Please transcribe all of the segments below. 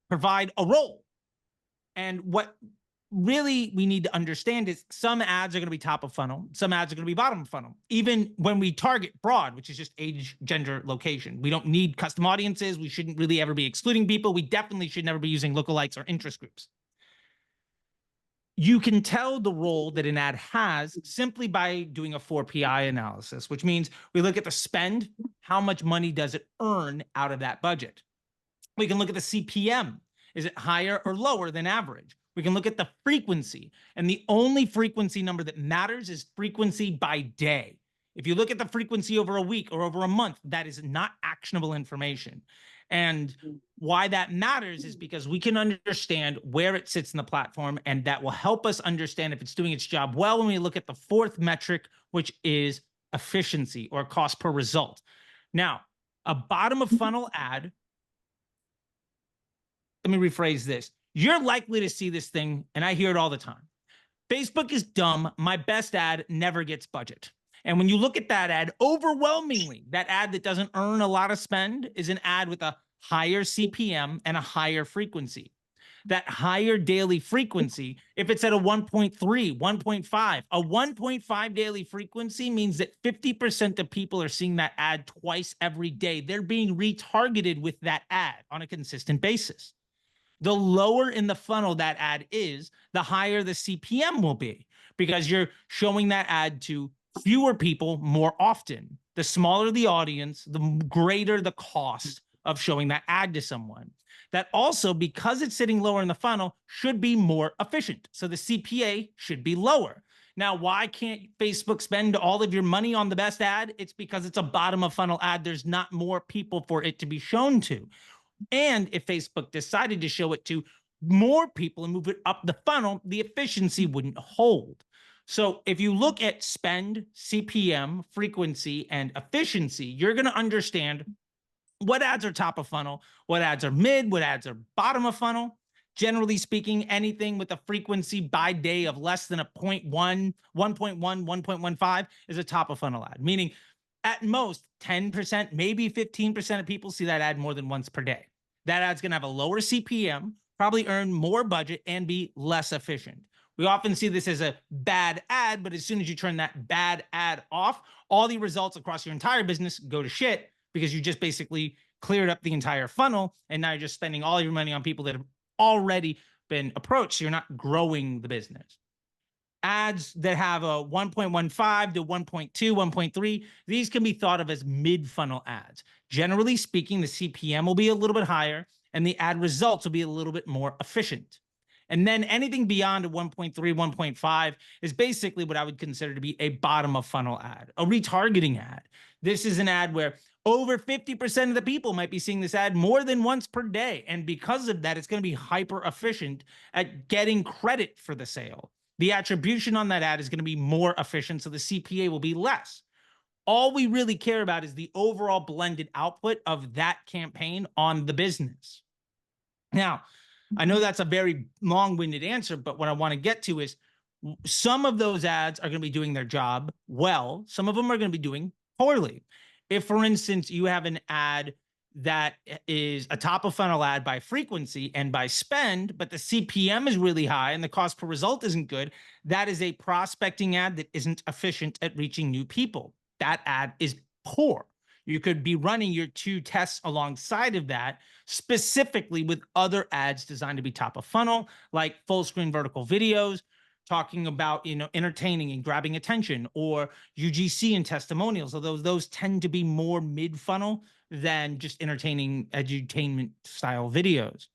provide a role. And what really we need to understand is some ads are going to be top of funnel, some ads are going to be bottom of funnel. Even when we target broad, which is just age, gender, location, we don't need custom audiences. We shouldn't really ever be excluding people. We definitely should never be using lookalikes or interest groups. You can tell the role that an ad has simply by doing a 4PI analysis, which means we look at the spend, how much money does it earn out of that budget? We can look at the CPM. Is it higher or lower than average? We can look at the frequency, and the only frequency number that matters is frequency by day. If you look at the frequency over a week or over a month, that is not actionable information. And why that matters is because we can understand where it sits in the platform, and that will help us understand if it's doing its job well when we look at the fourth metric, which is efficiency or cost per result. Now, a bottom of funnel ad, let me rephrase this. You're likely to see this thing, and I hear it all the time. Facebook is dumb. My best ad never gets budget. And when you look at that ad, overwhelmingly, that ad that doesn't earn a lot of spend is an ad with a higher CPM and a higher frequency. That higher daily frequency, if it's at a 1.3, 1.5, a 1.5 daily frequency means that 50% of people are seeing that ad twice every day. They're being retargeted with that ad on a consistent basis. The lower in the funnel that ad is, the higher the CPM will be, because you're showing that ad to fewer people more often. The smaller the audience, the greater the cost of showing that ad to someone. That also, because it's sitting lower in the funnel, should be more efficient. So the CPA should be lower. Now, why can't Facebook spend all of your money on the best ad? It's because it's a bottom of funnel ad. There's not more people for it to be shown to. And if Facebook decided to show it to more people and move it up the funnel, the efficiency wouldn't hold. So if you look at spend, CPM, frequency, and efficiency, you're going to understand what ads are top of funnel, what ads are mid, what ads are bottom of funnel. Generally speaking, anything with a frequency by day of less than a 0.1, 1.1, 1.15 is a top of funnel ad, meaning at most 10%, maybe 15% of people see that ad more than once per day. That ad's going to have a lower CPM, probably earn more budget, and be less efficient. We often see this as a bad ad, but as soon as you turn that bad ad off, all the results across your entire business go to shit, because you just basically cleared up the entire funnel, and now you're just spending all your money on people that have already been approached. So you're not growing the business. Ads that have a 1.15 to 1.2, 1.3, these can be thought of as mid-funnel ads. Generally speaking, the CPM will be a little bit higher, and the ad results will be a little bit more efficient. And then anything beyond a 1.3, 1.5 is basically what I would consider to be a bottom of funnel ad, a retargeting ad. This is an ad where over 50% of the people might be seeing this ad more than once per day. And because of that, it's going to be hyper efficient at getting credit for the sale. The attribution on that ad is going to be more efficient, so the CPA will be less. All we really care about is the overall blended output of that campaign on the business. Now, I know that's a very long-winded answer, but what I want to get to is some of those ads are going to be doing their job well. Some of them are going to be doing poorly. If, for instance, you have an ad that is a top of funnel ad by frequency and by spend, but the CPM is really high and the cost per result isn't good, that is a prospecting ad that isn't efficient at reaching new people. That ad is poor. You could be running your two tests alongside of that, specifically with other ads designed to be top of funnel, like full screen vertical videos, talking about, entertaining and grabbing attention, or UGC and testimonials, although those tend to be more mid-funnel than just entertaining edutainment style videos.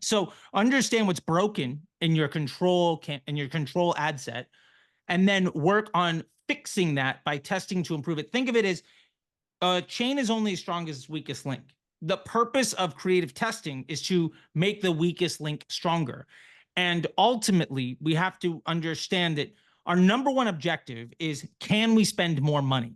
So understand what's broken in your control ad set, and then work on fixing that by testing to improve it. Think of it as a chain is only as strong as its weakest link. The purpose of creative testing is to make the weakest link stronger. And ultimately, we have to understand that our number one objective is, can we spend more money?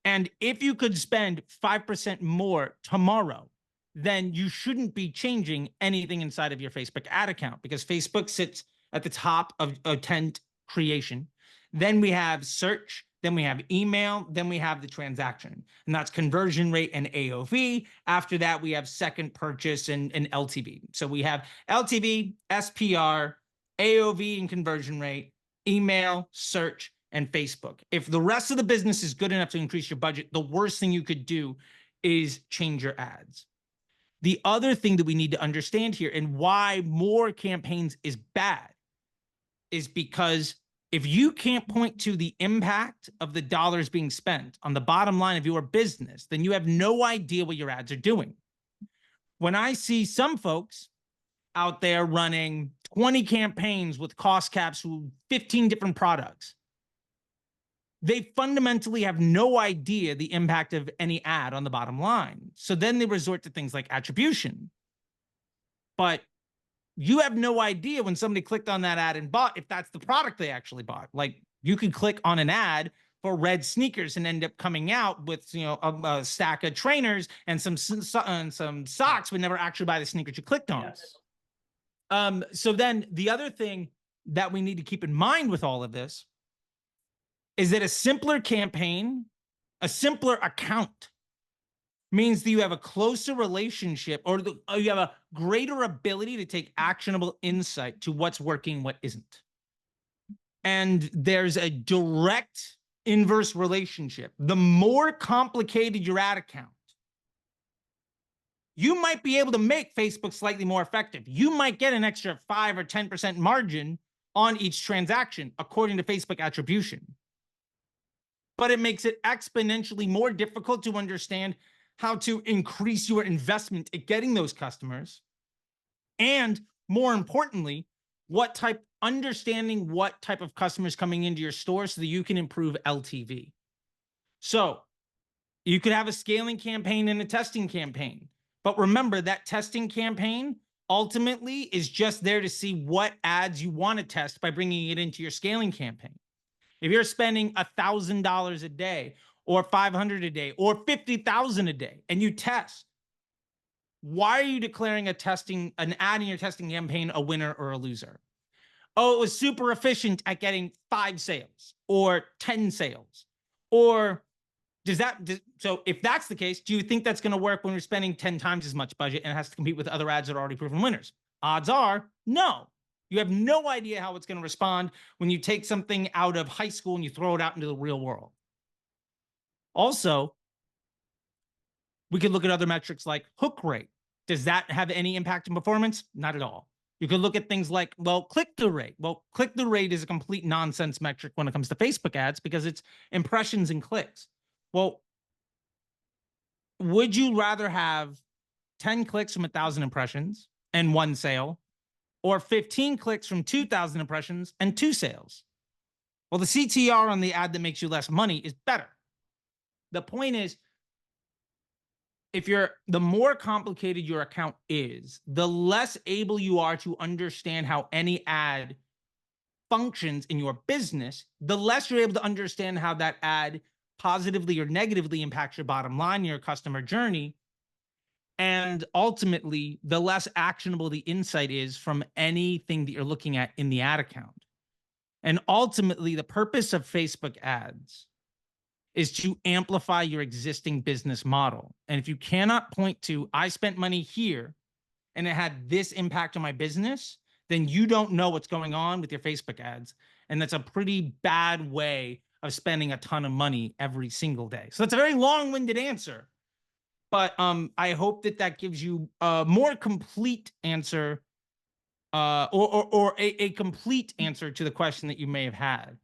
And if you could spend 5% more tomorrow, then you shouldn't be changing anything inside of your Facebook ad account, because Facebook sits at the top of content creation. Then we have search, then we have email, then we have the transaction, and that's conversion rate and AOV. After that, we have second purchase and LTV. So we have LTV, SPR, AOV and conversion rate, email, search, and Facebook. If the rest of the business is good enough to increase your budget, the worst thing you could do is change your ads. The other thing that we need to understand here, and why more campaigns is bad, is because if you can't point to the impact of the dollars being spent on the bottom line of your business, then you have no idea what your ads are doing. When I see some folks out there running 20 campaigns with cost caps through 15 different products, they fundamentally have no idea the impact of any ad on the bottom line. So then they resort to things like attribution. But you have no idea when somebody clicked on that ad and bought, if that's the product they actually bought. Like, you could click on an ad for red sneakers and end up coming out with, you know, a stack of trainers and some socks, but never actually buy the sneakers you clicked on. Yes. So then the other thing that we need to keep in mind with all of this is that a simpler campaign, a simpler account, means that you have a closer relationship, or you have a greater ability to take actionable insight to what's working, what isn't. And there's a direct inverse relationship. The more complicated your ad account, you might be able to make Facebook slightly more effective. You might get an extra 5 or 10% margin on each transaction, according to Facebook attribution. But it makes it exponentially more difficult to understand how to increase your investment at getting those customers. And more importantly, understanding what type of customers coming into your store so that you can improve LTV. So you could have a scaling campaign and a testing campaign. But remember, that testing campaign ultimately is just there to see what ads you want to test by bringing it into your scaling campaign. If you're spending $1,000 a day, or $500 a day, or $50,000 a day, and you test, why are you declaring an ad in your testing campaign a winner or a loser? Oh, it was super efficient at getting 5 sales or 10 sales. Or so if that's the case, do you think that's going to work when you're spending 10 times as much budget and it has to compete with other ads that are already proven winners? Odds are no. You have no idea how it's going to respond when you take something out of high school and you throw it out into the real world. Also, we could look at other metrics like hook rate. Does that have any impact on performance? Not at all. You could look at things like, well, click-through rate. Well, click-through rate is a complete nonsense metric when it comes to Facebook ads because it's impressions and clicks. Well, would you rather have 10 clicks from 1,000 impressions and 1 sale, or 15 clicks from 2,000 impressions and 2 sales? Well, the CTR on the ad that makes you less money is better. The point is, the more complicated your account is, the less able you are to understand how any ad functions in your business, the less you're able to understand how that ad positively or negatively impacts your bottom line, your customer journey. And ultimately, the less actionable the insight is from anything that you're looking at in the ad account. And ultimately, the purpose of Facebook ads is to amplify your existing business model. And if you cannot point to, I spent money here and it had this impact on my business, then you don't know what's going on with your Facebook ads. And that's a pretty bad way of spending a ton of money every single day. So that's a very long-winded answer. But I hope that gives you a more complete answer, or a complete answer to the question that you may have had.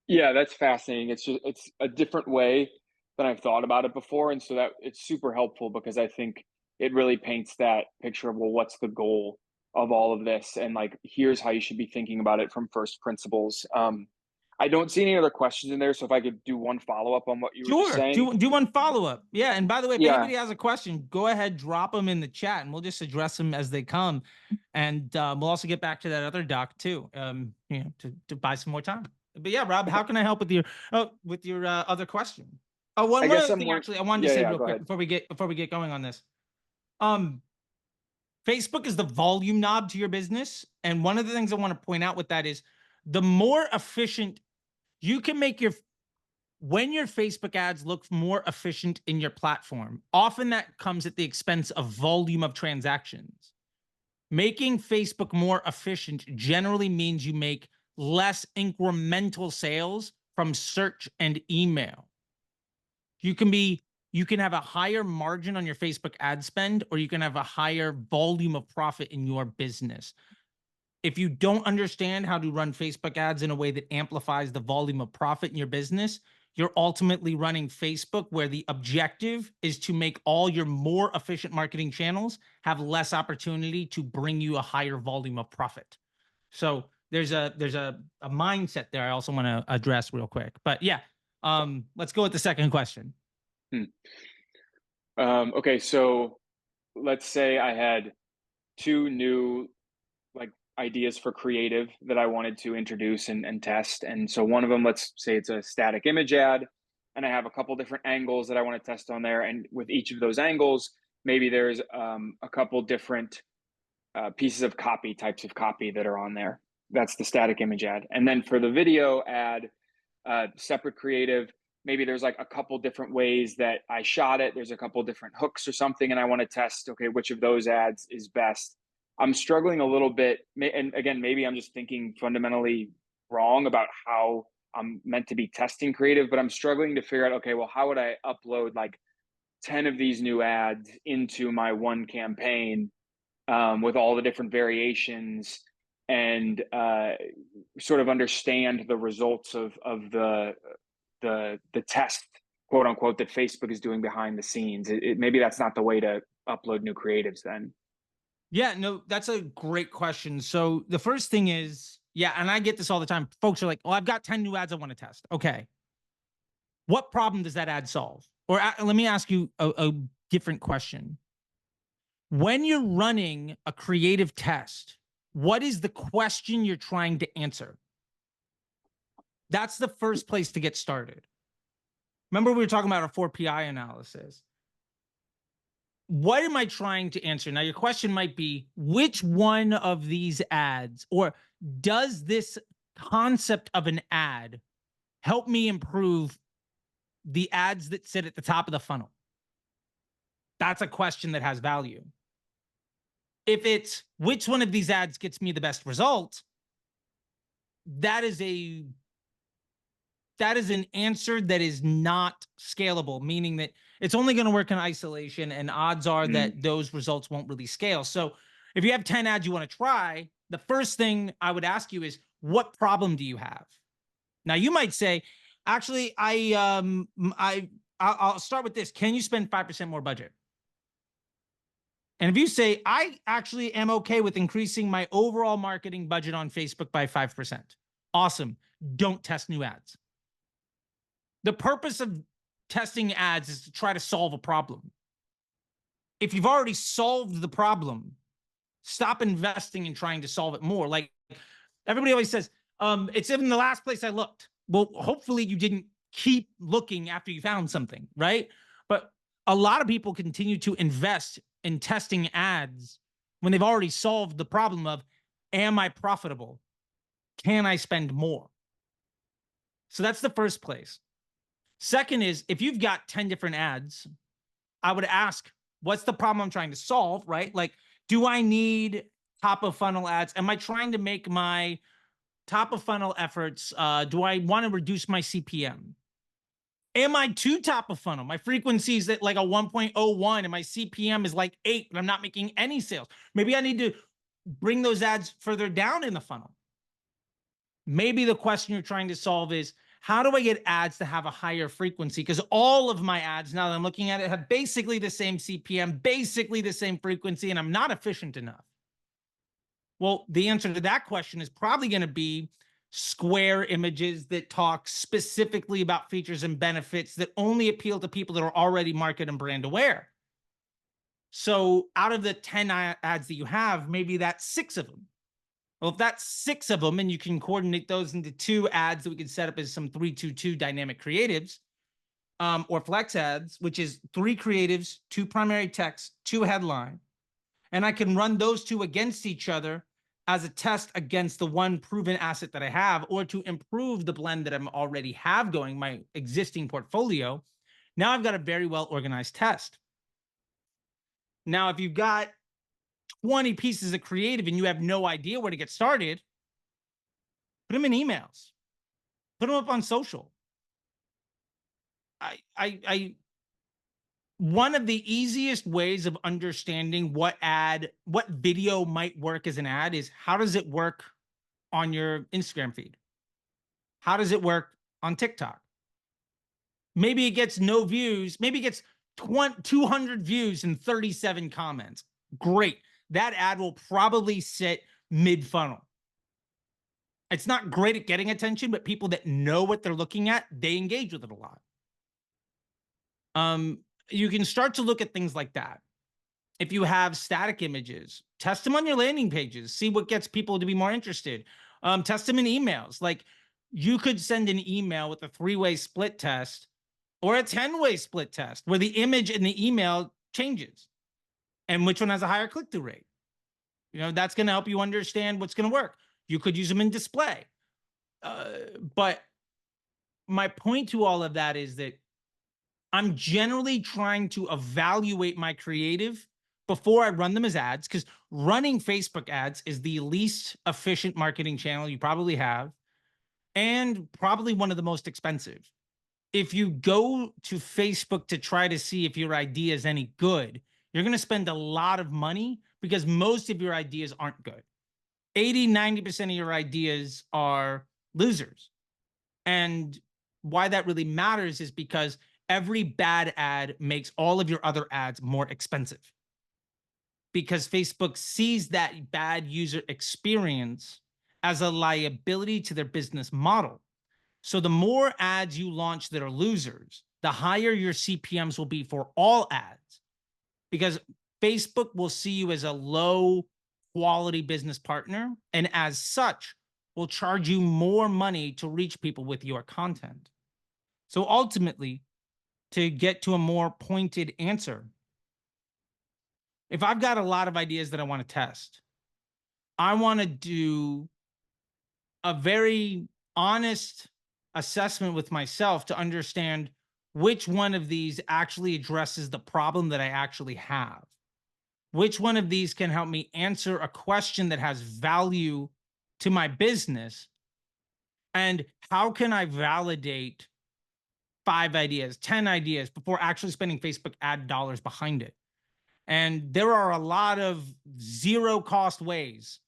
Yeah, that's fascinating. It's a different way than I've thought about it before, and so that it's super helpful because I think it really paints that picture of, well, what's the goal of all of this, and like, here's how you should be thinking about it from first principles. I don't see any other questions in there, so if I could do one follow-up on what you were just saying. Do one follow-up. Yeah, and by the way, if Yeah. anybody has a question, go ahead, drop them in the chat, and we'll just address them as they come. And we'll also get back to that other doc too, to buy some more time. But yeah, Rob, how can I help with your other question? Oh, one other thing, actually, I wanted to say real quick before we get going on this. Facebook is the volume knob to your business, and one of the things I want to point out with that is the more efficient You can make when your Facebook ads look more efficient in your platform, often that comes at the expense of volume of transactions. Making Facebook more efficient generally means you make less incremental sales from search and email. You can have a higher margin on your Facebook ad spend, or you can have a higher volume of profit in your business. If you don't understand how to run Facebook ads in a way that amplifies the volume of profit in your business, you're ultimately running Facebook where the objective is to make all your more efficient marketing channels have less opportunity to bring you a higher volume of profit. So there's a mindset there I also want to address real quick. But yeah, let's go with the second question. Okay, so let's say I had two new ideas for creative that I wanted to introduce and test. And so one of them, let's say it's a static image ad, and I have a couple different angles that I want to test on there. And with each of those angles, maybe there's a couple different pieces of copy, types of copy that are on there. That's the static image ad. And then for the video ad, separate creative, maybe there's like a couple different ways that I shot it. There's a couple different hooks or something, and I want to test, okay, which of those ads is best. I'm struggling a little bit. And again, maybe I'm just thinking fundamentally wrong about how I'm meant to be testing creative, but I'm struggling to figure out, okay, well, how would I upload like 10 of these new ads into my one campaign with all the different variations and sort of understand the results of the test, quote unquote, that Facebook is doing behind the scenes. Maybe that's not the way to upload new creatives then. Yeah, no, that's a great question. So the first thing is, yeah, and I get this all the time. Folks are like, well, I've got 10 new ads I want to test. Okay. What problem does that ad solve? Or let me ask you a different question. When you're running a creative test, what is the question you're trying to answer? That's the first place to get started. Remember, we were talking about a 4PI analysis. What am I trying to answer? Now, your question might be, which one of these ads, or does this concept of an ad help me improve the ads that sit at the top of the funnel? That's a question that has value. If it's which one of these ads gets me the best result, that is an answer that is not scalable, meaning that it's only going to work in isolation, and odds are that those results won't really scale. So if you have 10 ads you want to try, the first thing I would ask you is, what problem do you have? Now, you might say, actually, I'll start with this. Can you spend 5% more budget? And if you say, I actually am okay with increasing my overall marketing budget on Facebook by 5%, awesome. Don't test new ads. The purpose of testing ads is to try to solve a problem. If you've already solved the problem, stop investing in trying to solve it more. Like everybody always says, it's in the last place I looked. Well, hopefully you didn't keep looking after you found something, right? But a lot of people continue to invest in testing ads when they've already solved the problem of, am I profitable? Can I spend more? So that's the first place. Second is, if you've got 10 different ads, I would ask, what's the problem I'm trying to solve, right? Like, do I need top of funnel ads? Am I trying to make my top of funnel efforts? Do I want to reduce my CPM? Am I too top of funnel? My frequency is at like a 1.01 and my CPM is like 8, but I'm not making any sales. Maybe I need to bring those ads further down in the funnel. Maybe the question you're trying to solve is, how do I get ads to have a higher frequency? Because all of my ads, now that I'm looking at it, have basically the same CPM, basically the same frequency, and I'm not efficient enough. Well, the answer to that question is probably going to be square images that talk specifically about features and benefits that only appeal to people that are already market and brand aware. So out of the 10 ads that you have, maybe that's 6 of them. Well, if that's 6 of them and you can coordinate those into 2 ads that we can set up as some 3-2-2 dynamic creatives, or flex ads, which is 3 creatives, 2 primary text, 2 headline, and I can run those 2 against each other, as a test against the one proven asset that I have, or to improve the blend that I'm already have going, my existing portfolio, now I've got a very well organized test. Now, if you've got 20 pieces of creative and you have no idea where to get started, put them in emails, put them up on social. One of the easiest ways of understanding what video might work as an ad is, how does it work on your Instagram feed? How does it work on TikTok? Maybe it gets no views. Maybe it gets 200 views and 37 comments. Great. That ad will probably sit mid funnel. It's not great at getting attention, but people that know what they're looking at, they engage with it a lot. You can start to look at things like that. If you have static images, test them on your landing pages, see what gets people to be more interested. Test them in emails. Like, you could send an email with a 3-way split test or a 10-way split test where the image in the email changes and which one has a higher click-through rate. That's going to help you understand what's going to work. You could use them in display. But my point to all of that is that I'm generally trying to evaluate my creative before I run them as ads, because running Facebook ads is the least efficient marketing channel you probably have, and probably one of the most expensive. If you go to Facebook to try to see if your idea is any good, you're going to spend a lot of money because most of your ideas aren't good. 80-90% of your ideas are losers. And why that really matters is because every bad ad makes all of your other ads more expensive, because Facebook sees that bad user experience as a liability to their business model. So the more ads you launch that are losers, the higher your CPMs will be for all ads, because Facebook will see you as a low quality business partner, and as such will charge you more money to reach people with your content. So ultimately, to get to a more pointed answer, if I've got a lot of ideas that I want to test, I want to do a very honest assessment with myself to understand which one of these actually addresses the problem that I actually have. Which one of these can help me answer a question that has value to my business? And how can I validate 5 ideas, 10 ideas before actually spending Facebook ad dollars behind it? And there are a lot of zero cost ways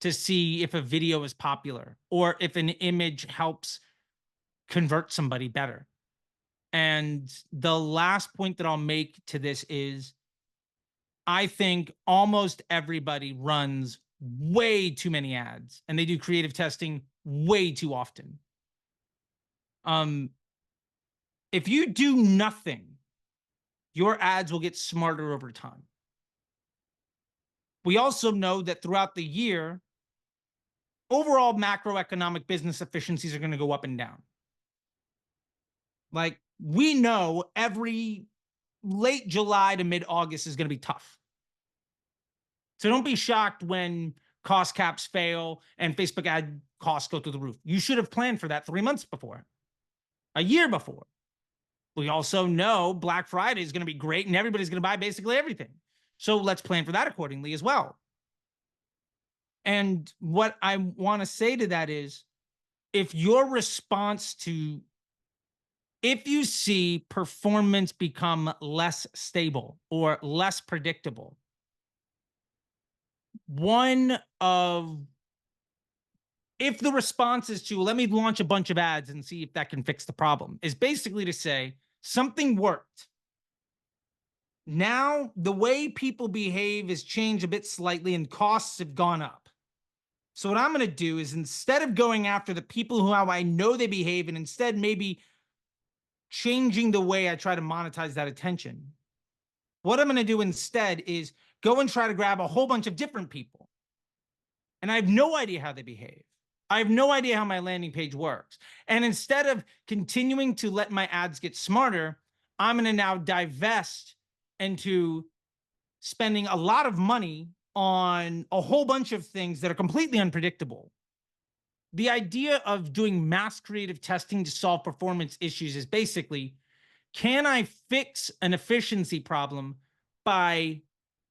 to see if a video is popular or if an image helps convert somebody better. And the last point that I'll make to this is, I think almost everybody runs way too many ads and they do creative testing way too often. If you do nothing, your ads will get smarter over time. We also know that throughout the year, overall macroeconomic business efficiencies are going to go up and down. Like, we know every late July to mid-August is going to be tough. So don't be shocked when cost caps fail and Facebook ad costs go through the roof. You should have planned for that 3 months before, a year before. We also know Black Friday is going to be great and everybody's going to buy basically everything. So let's plan for that accordingly as well. And what I want to say to that is, if your response to, if you see performance become less stable or less predictable, if the response is to, let me launch a bunch of ads and see if that can fix the problem, is basically to say something worked. Now the way people behave has changed a bit slightly and costs have gone up. So what I'm going to do is, instead of going after the people who how I know they behave, and instead maybe changing the way I try to monetize that attention, what I'm going to do instead is go and try to grab a whole bunch of different people. And I have no idea how they behave. I have no idea how my landing page works. And instead of continuing to let my ads get smarter, I'm going to now divest into spending a lot of money on a whole bunch of things that are completely unpredictable. The idea of doing mass creative testing to solve performance issues is basically, can I fix an efficiency problem by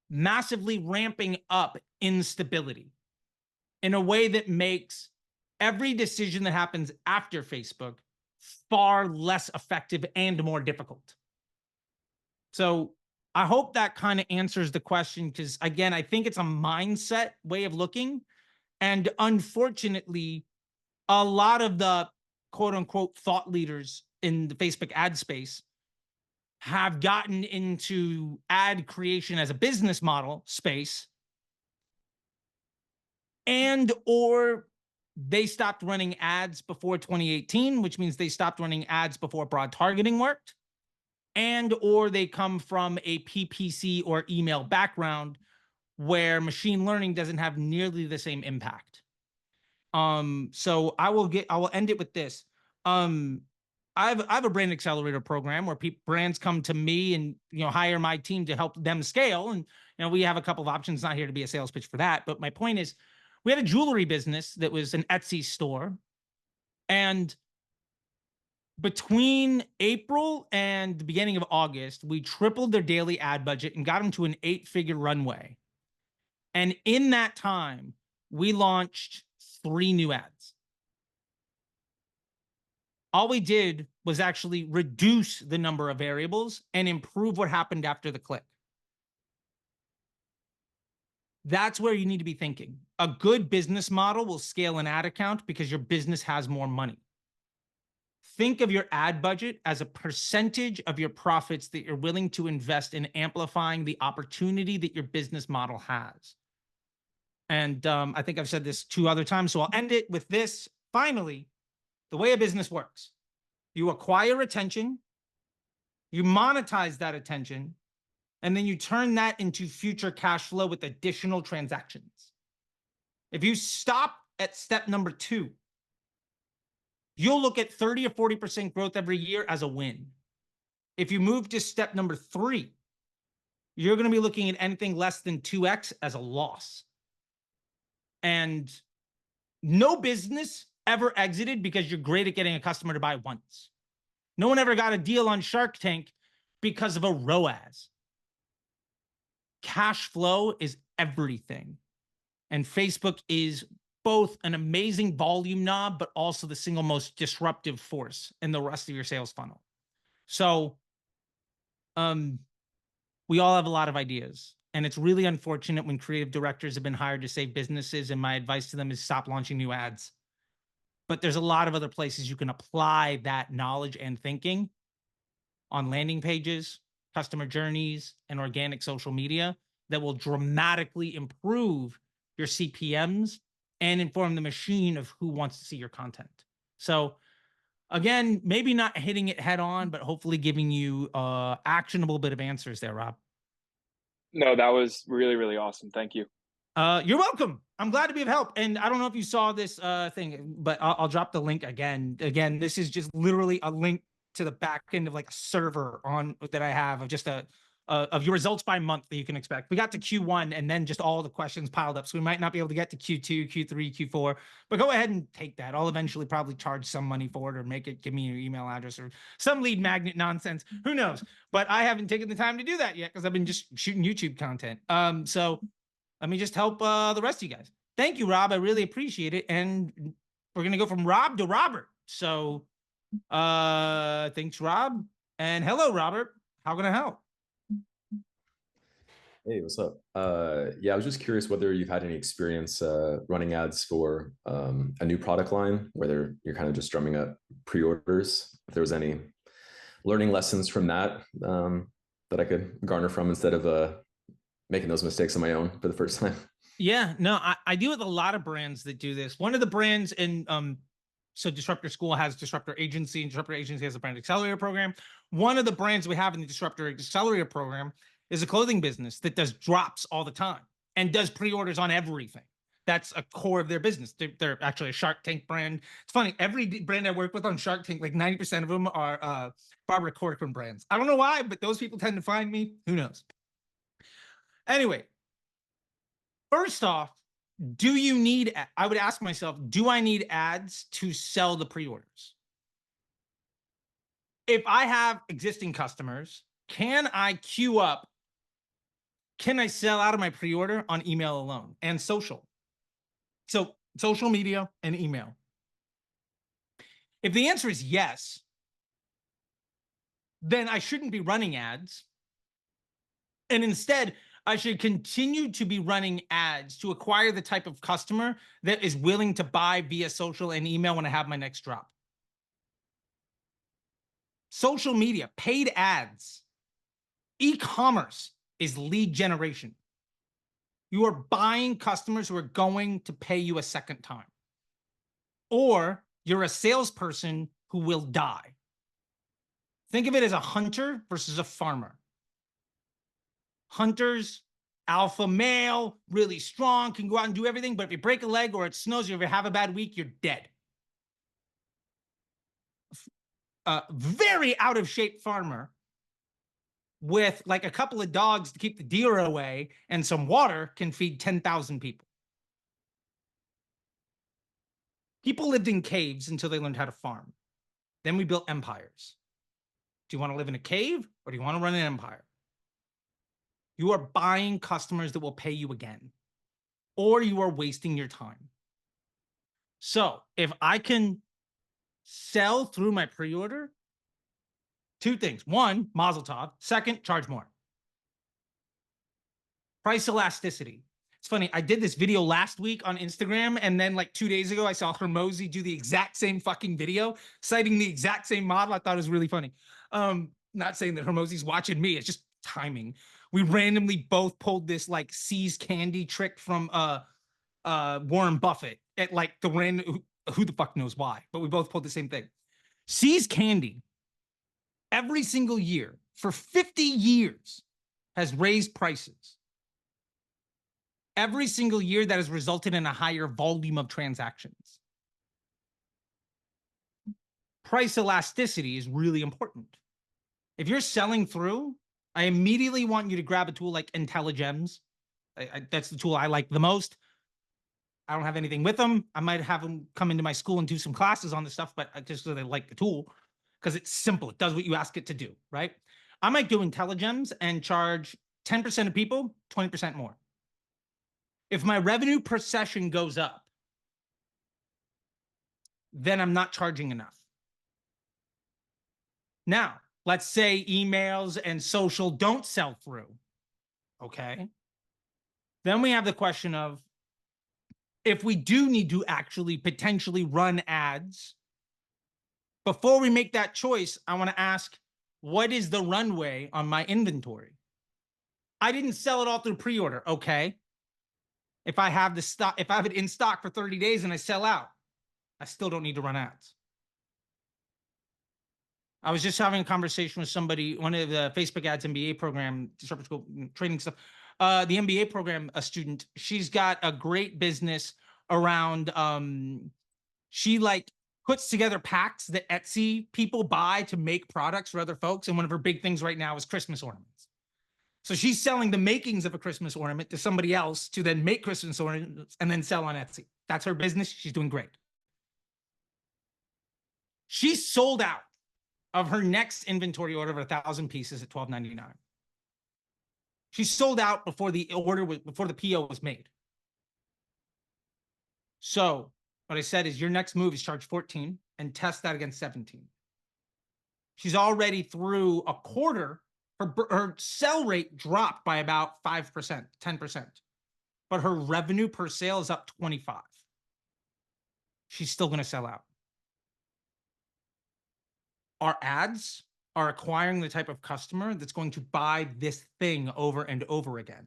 massively ramping up instability in a way that makes every decision that happens after Facebook far less effective and more difficult? So I hope that kind of answers the question, because again, I think it's a mindset way of looking. And unfortunately, a lot of the quote unquote thought leaders in the Facebook ad space have gotten into ad creation as a business model space, and or they stopped running ads before 2018, which means they stopped running ads before broad targeting worked, and or they come from a PPC or email background where machine learning doesn't have nearly the same impact. So I will end it with this. I have a brand accelerator program where brands come to me and hire my team to help them scale. And we have a couple of options. Not here to be a sales pitch for that, but my point is, we had a jewelry business that was an Etsy store, and between April and the beginning of August, we tripled their daily ad budget and got them to an 8-figure runway. And in that time, we launched 3 new ads. All we did was actually reduce the number of variables and improve what happened after the click. That's where you need to be thinking. A good business model will scale an ad account because your business has more money. Think of your ad budget as a percentage of your profits that you're willing to invest in amplifying the opportunity that your business model has. And I think I've said this 2 other times, so I'll end it with this. Finally, the way a business works: you acquire attention, you monetize that attention, and then you turn that into future cash flow with additional transactions. If you stop at step number 2, you'll look at 30 or 40% growth every year as a win. If you move to step number 3, you're going to be looking at anything less than 2x as a loss. And no business ever exited because you're great at getting a customer to buy once. No one ever got a deal on Shark Tank because of a ROAS. Cash flow is everything. And Facebook is both an amazing volume knob, but also the single most disruptive force in the rest of your sales funnel. So we all have a lot of ideas. And it's really unfortunate when creative directors have been hired to save businesses, and my advice to them is stop launching new ads. But there's a lot of other places you can apply that knowledge and thinking: on landing pages, customer journeys, and organic social media, that will dramatically improve your CPMs and inform the machine of who wants to see your content. So again, maybe not hitting it head on, but hopefully giving you actionable bit of answers there, Rob. No, that was really, really awesome. Thank you. You're welcome. I'm glad to be of help. And I don't know if you saw this thing, but I'll drop the link again. Again, this is just literally a link to the back end of like a server on that I have of just of your results by month that you can expect. We got to Q1 and then just all the questions piled up. So we might not be able to get to Q2, Q3, Q4, but go ahead and take that. I'll eventually probably charge some money for it, or give me your email address or some lead magnet nonsense. Who knows? But I haven't taken the time to do that yet because I've been just shooting YouTube content. So let me just help the rest of you guys. Thank you, Rob. I really appreciate it. And we're going to go from Rob to Robert. So thanks, Rob. And hello, Robert. How can I help? Hey, what's up? Yeah, I was just curious whether you've had any experience running ads for a new product line, whether you're kind of just drumming up pre-orders, if there was any learning lessons from that that I could garner from instead of making those mistakes on my own for the first time. Yeah, no, I deal with a lot of brands that do this. One of the brands in so Disruptor School has Disruptor Agency, and Disruptor Agency has a brand accelerator program. One of the brands we have in the Disruptor Accelerator program is a clothing business that does drops all the time and does pre-orders on everything. That's a core of their business. They're actually a Shark Tank brand. It's funny, every brand I work with on Shark Tank, like 90% of them are Barbara Corcoran brands. I don't know why, but those people tend to find me. Who knows? Anyway, First off, I would ask myself, do I need ads to sell the pre-orders? If I have existing customers, can I queue up? Can I sell out of my pre-order on email alone and social? So social media and email. If the answer is yes, then I shouldn't be running ads. And instead, I should continue to be running ads to acquire the type of customer that is willing to buy via social and email when I have my next drop. Social media, paid ads, e-commerce is lead generation. You are buying customers who are going to pay you a second time. Or you're a salesperson who will die. Think of it as a hunter versus a farmer. Hunters, alpha male, really strong, can go out and do everything, but if you break a leg or it snows, or if you have a bad week, you're dead. Very out of shape farmer with like a couple of dogs to keep the deer away and some water can feed 10,000 people. People lived in caves until they learned how to farm. Then we built empires. Do you want to live in a cave or do you want to run an empire? You are buying customers that will pay you again, or you are wasting your time. So if I can sell through my pre-order, two things. One, mazel tov. Second, charge more. Price elasticity. It's funny, I did this video last week on Instagram, and then like 2 days ago, I saw Hermosi do the exact same fucking video, citing the exact same model. I thought it was really funny. Not saying that Hermosi's watching me, it's just timing. We randomly both pulled this like See's candy trick from Warren Buffett at like the random, who the fuck knows why, but we both pulled the same thing. See's candy every single year for 50 years has raised prices. Every single year that has resulted in a higher volume of transactions. Price elasticity is really important. If you're selling through, I immediately want you to grab a tool like IntelliGems. That's the tool I like the most. I don't have anything with them. I might have them come into my school and do some classes on this stuff, but I just really like the tool because it's simple. It does what you ask it to do, right? I might do IntelliGems and charge 10% of people, 20% more. If my revenue per session goes up, then I'm not charging enough. Now, let's say emails and social don't sell through. Okay. Then we have the question of, if we do need to actually potentially run ads, before we make that choice, I want to ask, what is the runway on my inventory? I didn't sell it all through pre-order. Okay. If I have the stock, if I have it in stock for 30 days and I sell out, I still don't need to run ads. I was just having a conversation with somebody, one of the Facebook ads MBA program, disruptive school training stuff. The MBA program, a student, she's got a great business around, she like puts together packs that Etsy people buy to make products for other folks. And one of her big things right now is Christmas ornaments. So she's selling the makings of a Christmas ornament to somebody else to then make Christmas ornaments and then sell on Etsy. That's her business. She's doing great. She sold out of her next inventory order of 1,000 pieces at $12.99. She sold out before the order was, before the PO was made. So what I said is your next move is charge 14 and test that against 17. She's already through a quarter. Her sell rate dropped by about 5%, 10%, but her revenue per sale is up 25. She's still going to sell out. Our ads are acquiring the type of customer that's going to buy this thing over and over again.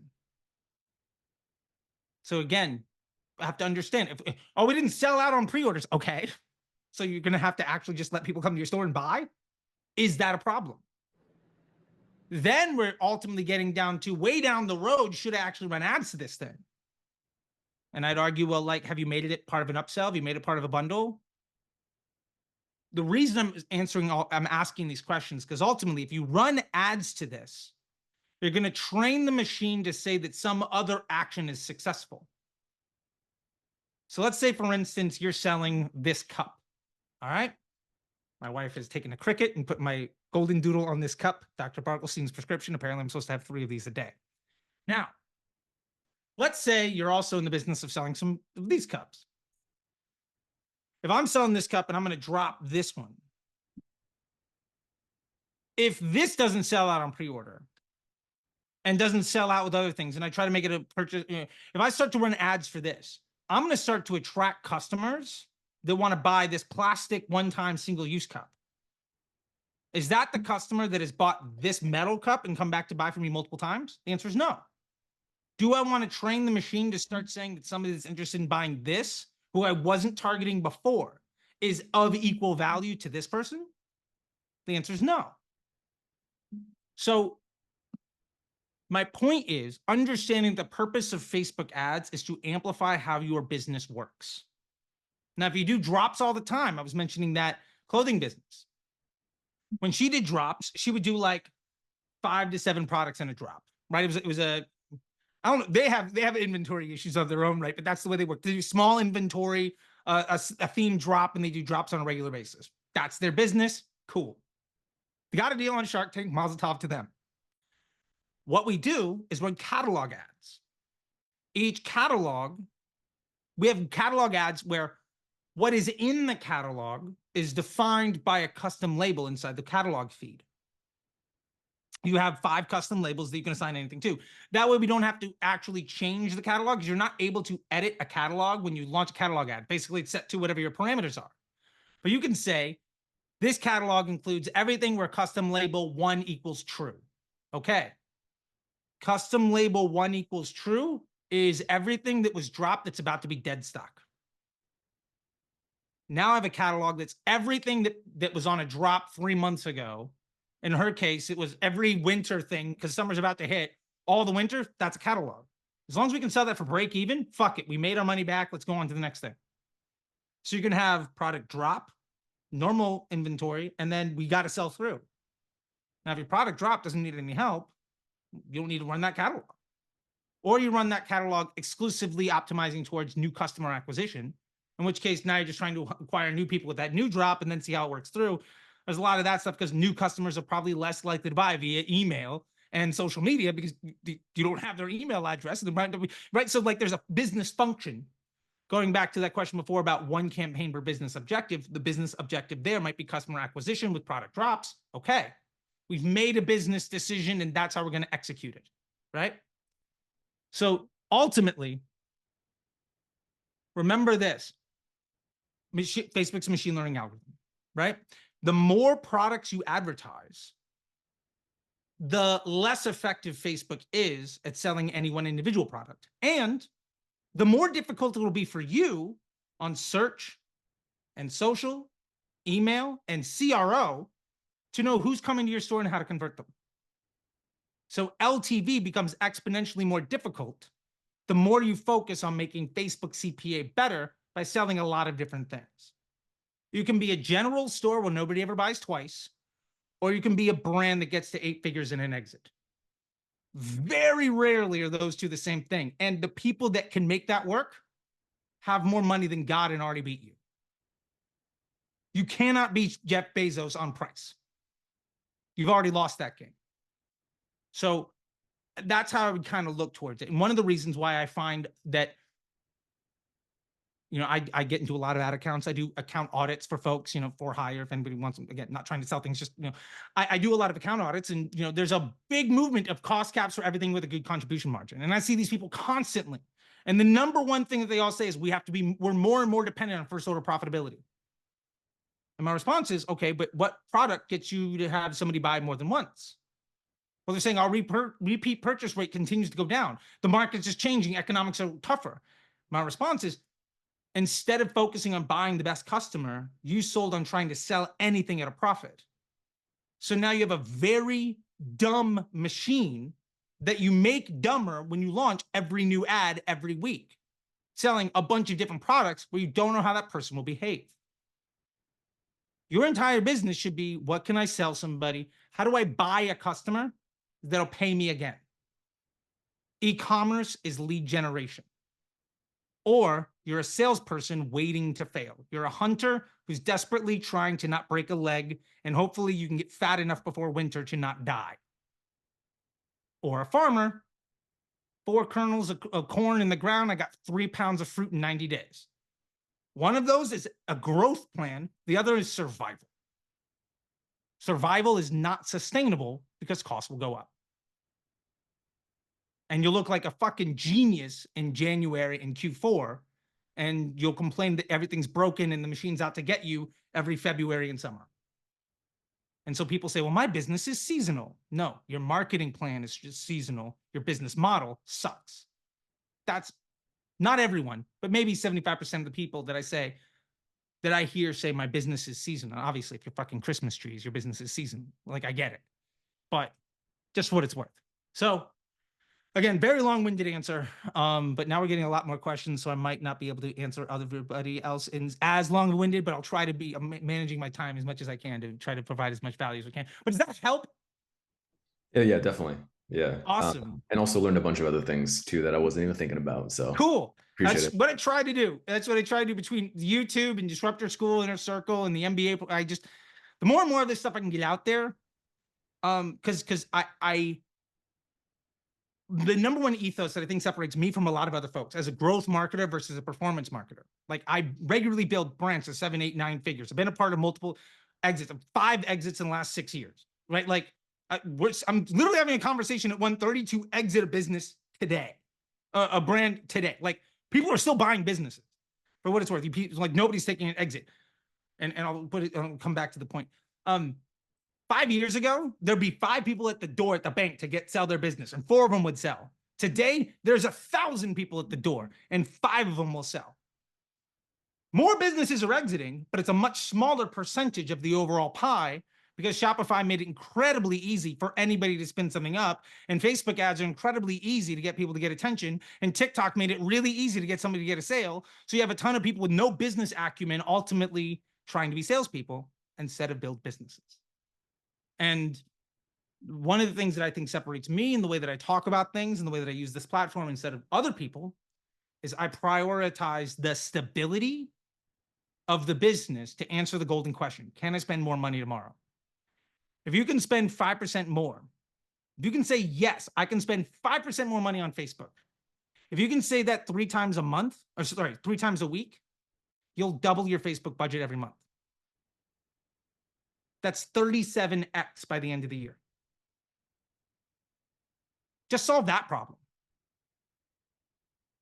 So again, I have to understand, if, oh, we didn't sell out on pre-orders. Okay. So you're going to have to actually just let people come to your store and buy? Is that a problem? Then we're ultimately getting down to way down the road, should I actually run ads to this thing? And I'd argue, well, like, have you made it part of an upsell? Have you made it part of a bundle? The reason I'm asking these questions, because ultimately, if you run ads to this, You're going to train the machine to say that some other action is successful. So let's say, for instance, you're selling this cup. All right. My wife has taken a Cricut and put my golden doodle on this cup, Dr. Barkelstein's prescription. Apparently, I'm supposed to have 3 of these a day. Now, let's say you're also in the business of selling some of these cups. If I'm selling this cup and I'm going to drop this one, if this doesn't sell out on pre-order and doesn't sell out with other things, and I try to make it a purchase, if I start to run ads for this, I'm going to start to attract customers that want to buy this plastic one-time single-use cup. Is that the customer that has bought this metal cup and come back to buy from me multiple times? The answer is no. Do I want to train the machine to start saying that somebody that's interested in buying this, who I wasn't targeting before, is of equal value to this person? The answer is no. So my point is, understanding the purpose of Facebook ads is to amplify how your business works. Now, if you do drops all the time, I was mentioning that clothing business. When she did drops, she would do like 5 to 7 products in a drop, right? It was a, I don't know, they have inventory issues of their own, right? But that's the way they work. They do small inventory, a theme drop, and they do drops on a regular basis. That's their business. Cool. They got a deal on Shark Tank, mazel tov to them. What we do is run catalog ads. Each catalog, we have catalog ads where what is in the catalog is defined by a custom label inside the catalog feed. You have 5 custom labels that you can assign anything to. That way we don't have to actually change the catalog, because you're not able to edit a catalog when you launch a catalog ad. Basically, it's set to whatever your parameters are. But you can say, this catalog includes everything where custom label 1 equals true. Okay. Custom label 1 equals true is everything that was dropped that's about to be dead stock. Now I have a catalog that's everything that was on a drop 3 months ago. In her case, it was every winter thing, because summer's about to hit. All the winter, that's a catalog. As long as we can sell that for break even, fuck it. We made our money back. Let's go on to the next thing. So you can have product drop, normal inventory, and then we got to sell through. Now, if your product drop doesn't need any help, you don't need to run that catalog. Or you run that catalog exclusively optimizing towards new customer acquisition, in which case now you're just trying to acquire new people with that new drop and then see how it works through. There's a lot of that stuff because new customers are probably less likely to buy via email and social media because you don't have their email address. Right? So like there's a business function. Going back to that question before about one campaign per business objective, the business objective there might be customer acquisition with product drops. Okay. We've made a business decision and that's how we're going to execute it. Right? So ultimately, remember this. Facebook's machine learning algorithm, right? The more products you advertise, the less effective Facebook is at selling any one individual product. And the more difficult it will be for you on search and social, email, and CRO to know who's coming to your store and how to convert them. So LTV becomes exponentially more difficult the more you focus on making Facebook CPA better by selling a lot of different things. You can be a general store where nobody ever buys twice, or you can be a brand that gets to 8 figures in an exit. Very rarely are those two the same thing. And the people that can make that work have more money than God and already beat you. You cannot beat Jeff Bezos on price. You've already lost that game. So that's how I would kind of look towards it. And one of the reasons why I find that, you know, I get into a lot of ad accounts. I do account audits for folks, you know, for hire. If anybody wants them, again, not trying to sell things, just, you know, I do a lot of account audits, and, you know, there's a big movement of cost caps for everything with a good contribution margin. And I see these people constantly. And the number one thing that they all say is we're more and more dependent on first order profitability. And my response is, okay, but what product gets you to have somebody buy more than once? Well, they're saying our repeat purchase rate continues to go down. The market's just changing. Economics are tougher. My response is, instead of focusing on buying the best customer, you sold on trying to sell anything at a profit. So now you have a very dumb machine that you make dumber when you launch every new ad every week, selling a bunch of different products where you don't know how that person will behave. Your entire business should be, what can I sell somebody? How do I buy a customer? that'll pay me again. E-commerce is lead generation. Or you're a salesperson waiting to fail. You're a hunter who's desperately trying to not break a leg, and hopefully you can get fat enough before winter to not die. Or a farmer, 4 kernels of corn in the ground, I got 3 pounds of fruit in 90 days. One of those is a growth plan. The other is survival. Survival is not sustainable because costs will go up. And you'll look like a fucking genius in January in Q4, and you'll complain that everything's broken and the machine's out to get you every February and summer. And so people say, well, my business is seasonal. No, your marketing plan is just seasonal. Your business model sucks. That's not everyone, but maybe 75% of the people that I hear say my business is seasonal. Obviously, if you're fucking Christmas trees, your business is seasonal. Like, I get it, but just what it's worth. So again, very long-winded answer, but now we're getting a lot more questions, so I might not be able to answer everybody else in as long-winded, but I'll try to be managing my time as much as I can to try to provide as much value as I can. But does that help? Yeah, definitely. Yeah. Awesome. And also learned a bunch of other things too that I wasn't even thinking about. So cool. Appreciate That's it. what I try to do. That's what I try to do between YouTube and Disruptor School, Inner Circle, and the MBA. The more and more of this stuff I can get out there, because the number one ethos that I think separates me from a lot of other folks as a growth marketer versus a performance marketer. Like, I regularly build brands of 7, 8, 9 figures. I've been a part of multiple exits, 5 exits in the last 6 years, right? Like, I'm literally having a conversation at 1:30 to exit a business today, a brand today. Like, people are still buying businesses for what it's worth. Like, nobody's taking an exit. And I'll come back to the point. 5 years ago, there'd be 5 people at the door at the bank to sell their business, and 4 of them would sell. Today, there's 1,000 people at the door, and 5 of them will sell. More businesses are exiting, but it's a much smaller percentage of the overall pie because Shopify made it incredibly easy for anybody to spin something up, and Facebook ads are incredibly easy to get people to get attention, and TikTok made it really easy to get somebody to get a sale. So you have a ton of people with no business acumen ultimately trying to be salespeople instead of build businesses. And one of the things that I think separates me in the way that I talk about things and the way that I use this platform instead of other people is I prioritize the stability of the business to answer the golden question. Can I spend more money tomorrow? If you can spend 5% more, if you can say, yes, I can spend 5% more money on Facebook. If you can say that 3 times a month, or sorry, 3 times a week, you'll double your Facebook budget every month. That's 37x by the end of the year. Just solve that problem.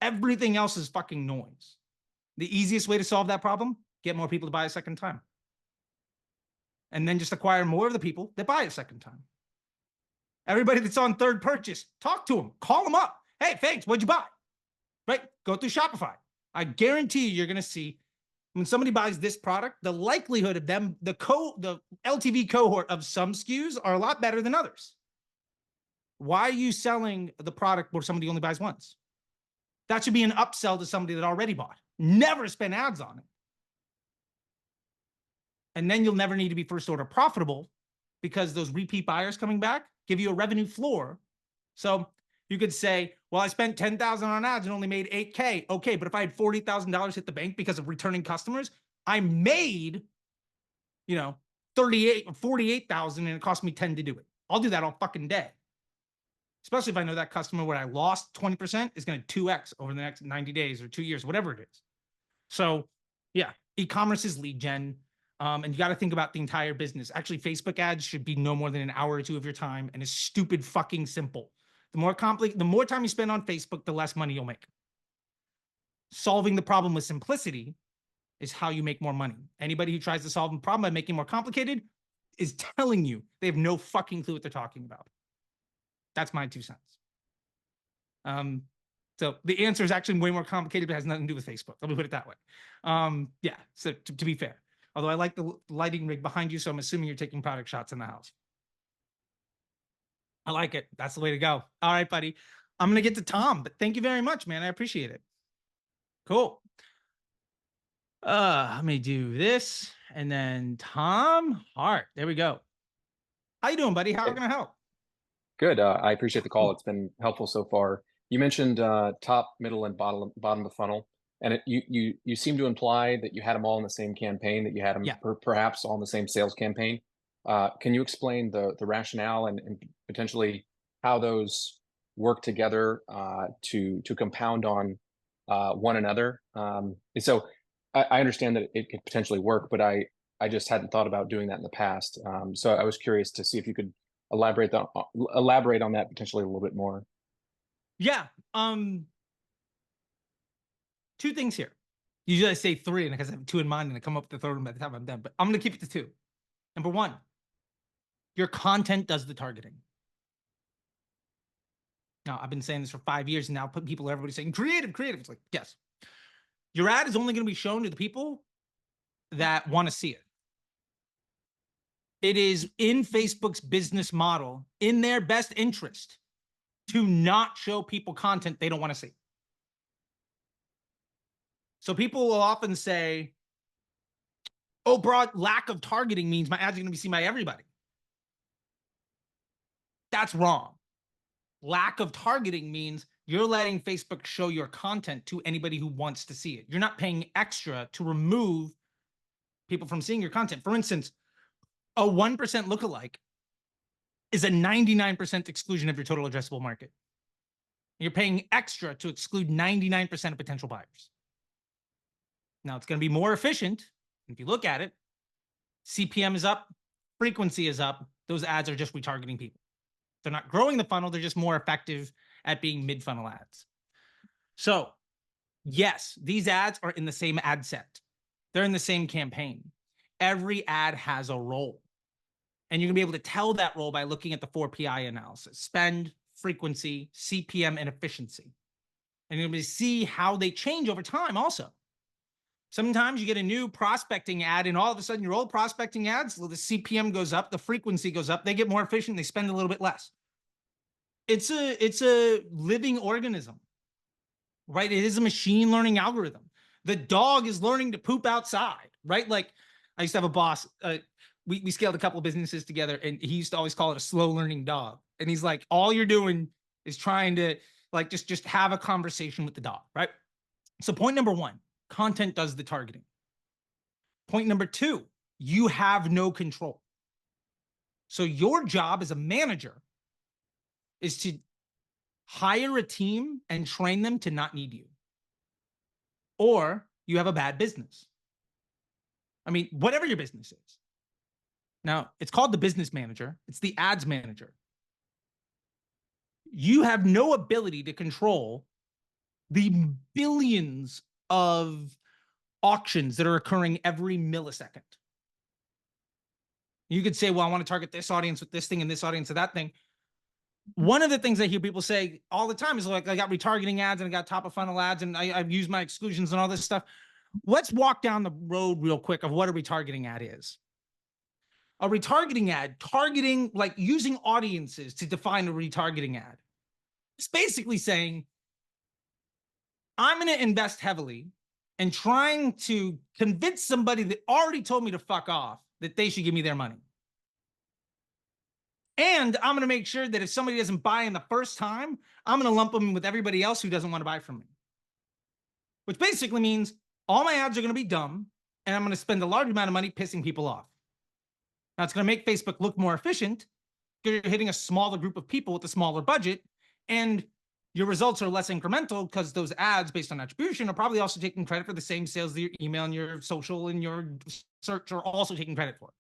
Everything else is fucking noise. The easiest way to solve that problem, get more people to buy a second time. And then just acquire more of the people that buy a second time. Everybody that's on third purchase, talk to them, call them up. Hey, thanks, what'd you buy? Right? Go through Shopify. I guarantee you're going to see when somebody buys this product, the likelihood of them, the LTV cohort of some SKUs are a lot better than others. Why are you selling the product where somebody only buys once? That should be an upsell to somebody that already bought. Never spend ads on it. And then you'll never need to be first order profitable because those repeat buyers coming back give you a revenue floor. So you could say, well, I spent $10,000 on ads and only made $8K. Okay, but if I had $40,000 hit the bank because of returning customers, I made, $48,000 and it cost me 10 to do it. I'll do that all fucking day. Especially if I know that customer where I lost 20% is going to 2x over the next 90 days or 2 years, whatever it is. So yeah, e-commerce is lead gen. And you got to think about the entire business. Actually, Facebook ads should be no more than an hour or 2 of your time and is stupid fucking simple. The more time you spend on Facebook, the less money you'll make. Solving the problem with simplicity is how you make more money. Anybody who tries to solve a problem by making it more complicated is telling you they have no fucking clue what they're talking about. That's my 2 cents. So the answer is actually way more complicated, but it has nothing to do with Facebook. Let me put it that way. Yeah, so to be fair. Although I like the lighting rig behind you, so I'm assuming you're taking product shots in the house. I like it. That's the way to go. All right, buddy. I'm going to get to Tom, but thank you very much, man. I appreciate it. Cool. Let me do this. And then Tom Hart. There we go. How you doing, buddy? How can I help? Good. I appreciate the call. It's been helpful so far. You mentioned top, middle, and bottom of the funnel, and you seem to imply that you had them all in the same campaign, that you had them Yeah. perhaps all in the same sales campaign. Can you explain the rationale and potentially how those work together to compound on one another? And so I understand that it could potentially work, but I just hadn't thought about doing that in the past. So I was curious to see if you could elaborate on that potentially a little bit more. Yeah. Two things here. Usually I say three, and because I have two in mind, and I come up with the third one by the time I'm done. But I'm going to keep it to two. Number one, your content does the targeting. Now, I've been saying this for 5 years, and now everybody's saying creative. It's like, yes. Your ad is only going to be shown to the people that want to see it. It is in Facebook's business model, in their best interest, to not show people content they don't want to see. So people will often say, oh, broad lack of targeting means my ads are going to be seen by everybody. That's wrong. Lack of targeting means you're letting Facebook show your content to anybody who wants to see it. You're not paying extra to remove people from seeing your content. For instance, a 1% lookalike is a 99% exclusion of your total addressable market. You're paying extra to exclude 99% of potential buyers. Now, it's going to be more efficient. If you look at it, CPM is up, frequency is up. Those ads are just retargeting people. They're not growing the funnel. They're just more effective at being mid-funnel ads. So, yes, these ads are in the same ad set. They're in the same campaign. Every ad has a role. And you're going to be able to tell that role by looking at the 4 PI analysis: spend, frequency, CPM, and efficiency. And you're going to see how they change over time also. Sometimes you get a new prospecting ad, and all of a sudden your old prospecting ads, well, the CPM goes up, the frequency goes up, they get more efficient, they spend a little bit less. It's a living organism, right? It is a machine learning algorithm. The dog is learning to poop outside, right? Like, I used to have a boss, we scaled a couple of businesses together, and he used to always call it a slow learning dog. And he's like, all you're doing is trying to like just have a conversation with the dog, right? So point number one, content does the targeting. Point number two, you have no control. So your job as a manager is to hire a team and train them to not need you. Or you have a bad business. I mean, whatever your business is. Now, it's called the business manager. It's the ads manager. You have no ability to control the billions of auctions that are occurring every millisecond. You could say, well, I want to target this audience with this thing and this audience with that thing. One of the things I hear people say all the time is like, I got retargeting ads and I got top of funnel ads and I've used my exclusions and all this stuff. Let's walk down the road real quick of what a retargeting ad is. A retargeting ad, targeting, like using audiences to define a retargeting ad. It's basically saying, I'm going to invest heavily in trying to convince somebody that already told me to fuck off that they should give me their money. And I'm going to make sure that if somebody doesn't buy in the first time, I'm going to lump them with everybody else who doesn't want to buy from me. Which basically means all my ads are going to be dumb, and I'm going to spend a large amount of money pissing people off. Now, it's going to make Facebook look more efficient because you're hitting a smaller group of people with a smaller budget, and your results are less incremental because those ads based on attribution are probably also taking credit for the same sales that your email and your social and your search are also taking credit for.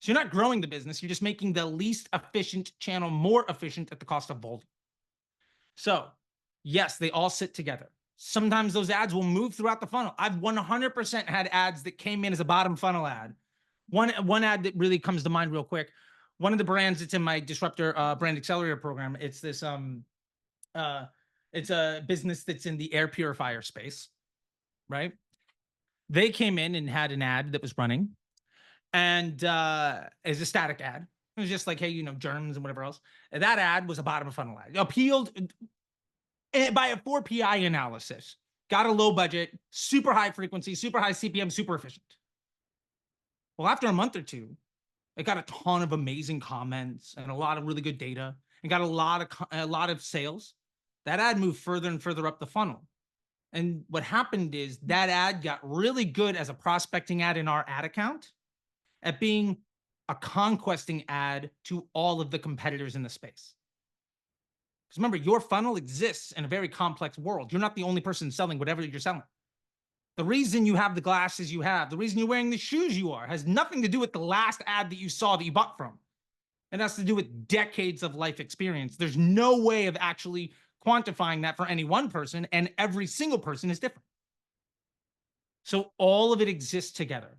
So you're not growing the business. You're just making the least efficient channel more efficient at the cost of volume. So yes, they all sit together. Sometimes those ads will move throughout the funnel. I've 100% had ads that came in as a bottom funnel ad. One ad that really comes to mind real quick. One of the brands that's in my Disruptor Brand Accelerator program, it's this, it's a business that's in the air purifier space, right? They came in and had an ad that was running, and it's a static ad. It was just like, hey, you know, germs and whatever else. And that ad was a bottom of funnel ad. Appealed by a 4 PI analysis. Got a low budget, super high frequency, super high CPM, super efficient. Well, after a month or two, it got a ton of amazing comments and a lot of really good data. and got a lot of sales, that ad moved further and further up the funnel. And what happened is that ad got really good as a prospecting ad in our ad account at being a conquesting ad to all of the competitors in the space. Because remember, your funnel exists in a very complex world. You're not the only person selling whatever you're selling. The reason you have the glasses you have, the reason you're wearing the shoes you are, has nothing to do with the last ad that you saw that you bought from. It has to do with decades of life experience. There's no way of actually quantifying that for any one person, and every single person is different. So all of it exists together.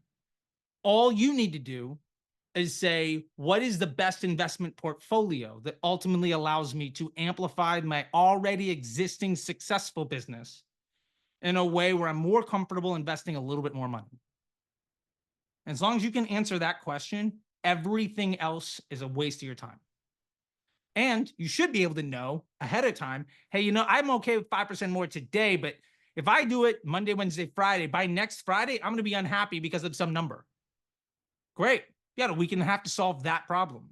All you need to do is say, what is the best investment portfolio that ultimately allows me to amplify my already existing successful business in a way where I'm more comfortable investing a little bit more money? As long as you can answer that question, everything else is a waste of your time. And you should be able to know ahead of time, hey, you know, I'm okay with 5% more today, but if I do it Monday, Wednesday, Friday, by next Friday, I'm going to be unhappy because of some number. Great. You got a week and a half to solve that problem.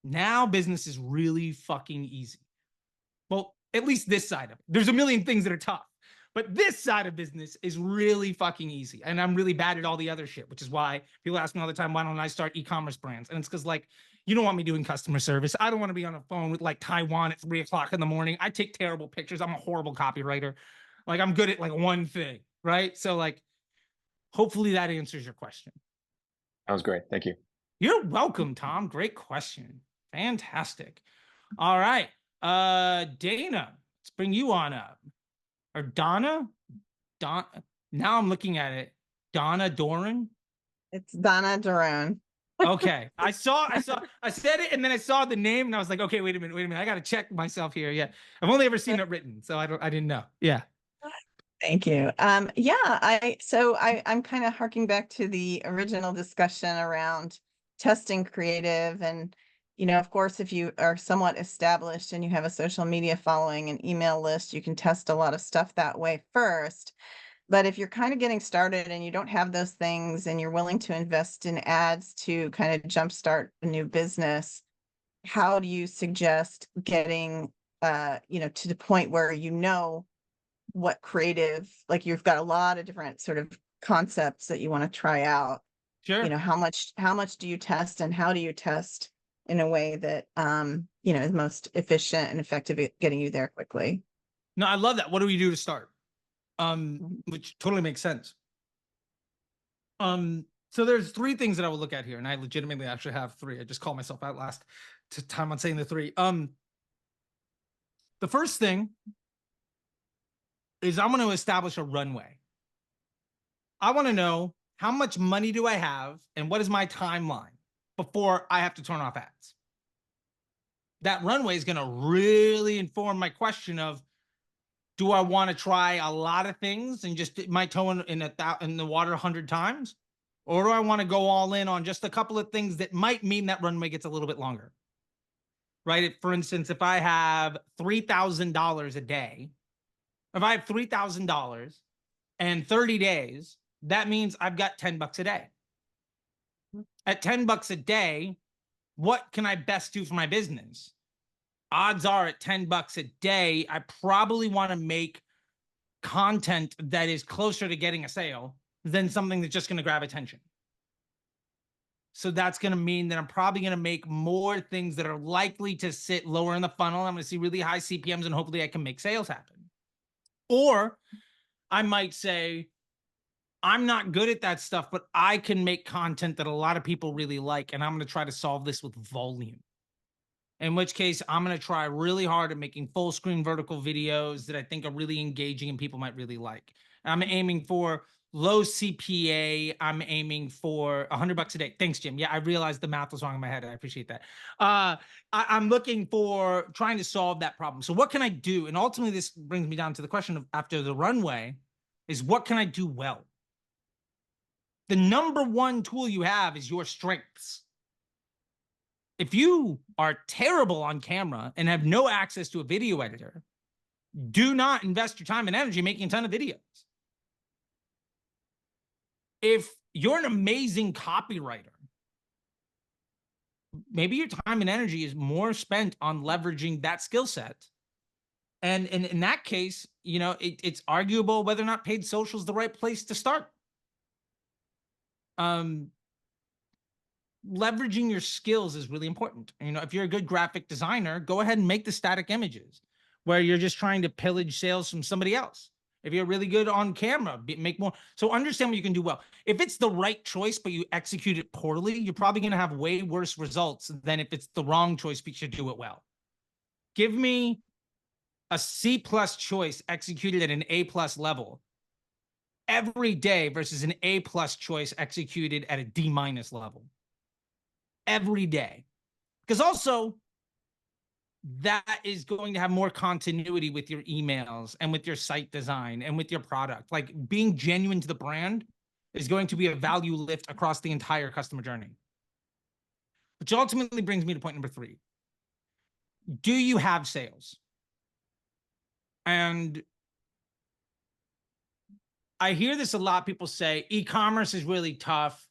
Now business is really fucking easy. Well, at least this side of it. There's a million things that are tough, but this side of business is really fucking easy. And I'm really bad at all the other shit, which is why people ask me all the time, why don't I start e-commerce brands? And it's because, like, you don't want me doing customer service. I don't want to be on a phone with like Taiwan at 3 o'clock in the morning. I take terrible pictures. I'm a horrible copywriter. Like, I'm good at like one thing, right? So like, hopefully that answers your question. That was great. Thank you. You're welcome, Tom. Great question. Fantastic. All right. Dana, let's bring you on up. Or Donna? Now I'm looking at it. Donna Doran? It's Donna Doran. Okay. I said it and then I saw the name and I was like, okay, wait a minute. I got to check myself here. Yeah. I've only ever seen it written, so I didn't know. Yeah. Thank you. I'm kind of harking back to the original discussion around testing creative. And, you know, of course, if you are somewhat established and you have a social media following and email list, you can test a lot of stuff that way first. But if you're kind of getting started and you don't have those things and you're willing to invest in ads to kind of jumpstart a new business, how do you suggest getting, to the point where you know what creative, like you've got a lot of different sort of concepts that you want to try out? Sure. You know, how much do you test and how do you test in a way that, is most efficient and effective at getting you there quickly? No, I love that. What do we do to start? Which totally makes sense. So there's 3 things that I will look at here, and I legitimately actually have 3. I just called myself out last time on saying the 3. The first thing is I'm going to establish a runway. I want to know how much money do I have and what is my timeline before I have to turn off ads. That runway is going to really inform my question of, do I want to try a lot of things and just dip my toe in the water 100 times? Or do I want to go all in on just a couple of things that might mean that runway gets a little bit longer? Right? For instance, if I have $3,000 a day, if I have $3,000 and 30 days, that means I've got $10 a day. At $10 a day, what can I best do for my business? Odds are at $10 a day, I probably want to make content that is closer to getting a sale than something that's just going to grab attention. So that's going to mean that I'm probably going to make more things that are likely to sit lower in the funnel. I'm going to see really high CPMs and hopefully I can make sales happen. Or I might say, I'm not good at that stuff, but I can make content that a lot of people really like, and I'm going to try to solve this with volume. In which case, I'm going to try really hard at making full screen vertical videos that I think are really engaging and people might really like. I'm aiming for low CPA. I'm aiming for $100 a day. Thanks, Jim. Yeah, I realized the math was wrong in my head. I appreciate that. I'm looking for trying to solve that problem. So what can I do? And ultimately, this brings me down to the question of, after the runway, is what can I do well? The number one tool you have is your strengths. If you are terrible on camera and have no access to a video editor, do not invest your time and energy making a ton of videos. If you're an amazing copywriter maybe your time and energy is more spent on leveraging that skill set. And in that case, you know, it's arguable whether or not paid social is the right place to start. Leveraging your skills is really important. You know, if you're a good graphic designer, go ahead and make the static images where you're just trying to pillage sales from somebody else. If you're really good on camera, make more. So understand what you can do well. If it's the right choice, but you execute it poorly, you're probably going to have way worse results than if it's the wrong choice, but you do it well. Give me a C+ choice executed at an A+ level every day versus an A+ choice executed at a D- level every day. Because also, that is going to have more continuity with your emails and with your site design and with your product. Like, being genuine to the brand is going to be a value lift across the entire customer journey. Which ultimately brings me to point number 3. Do you have sales? And I hear this a lot. People say e-commerce is really tough.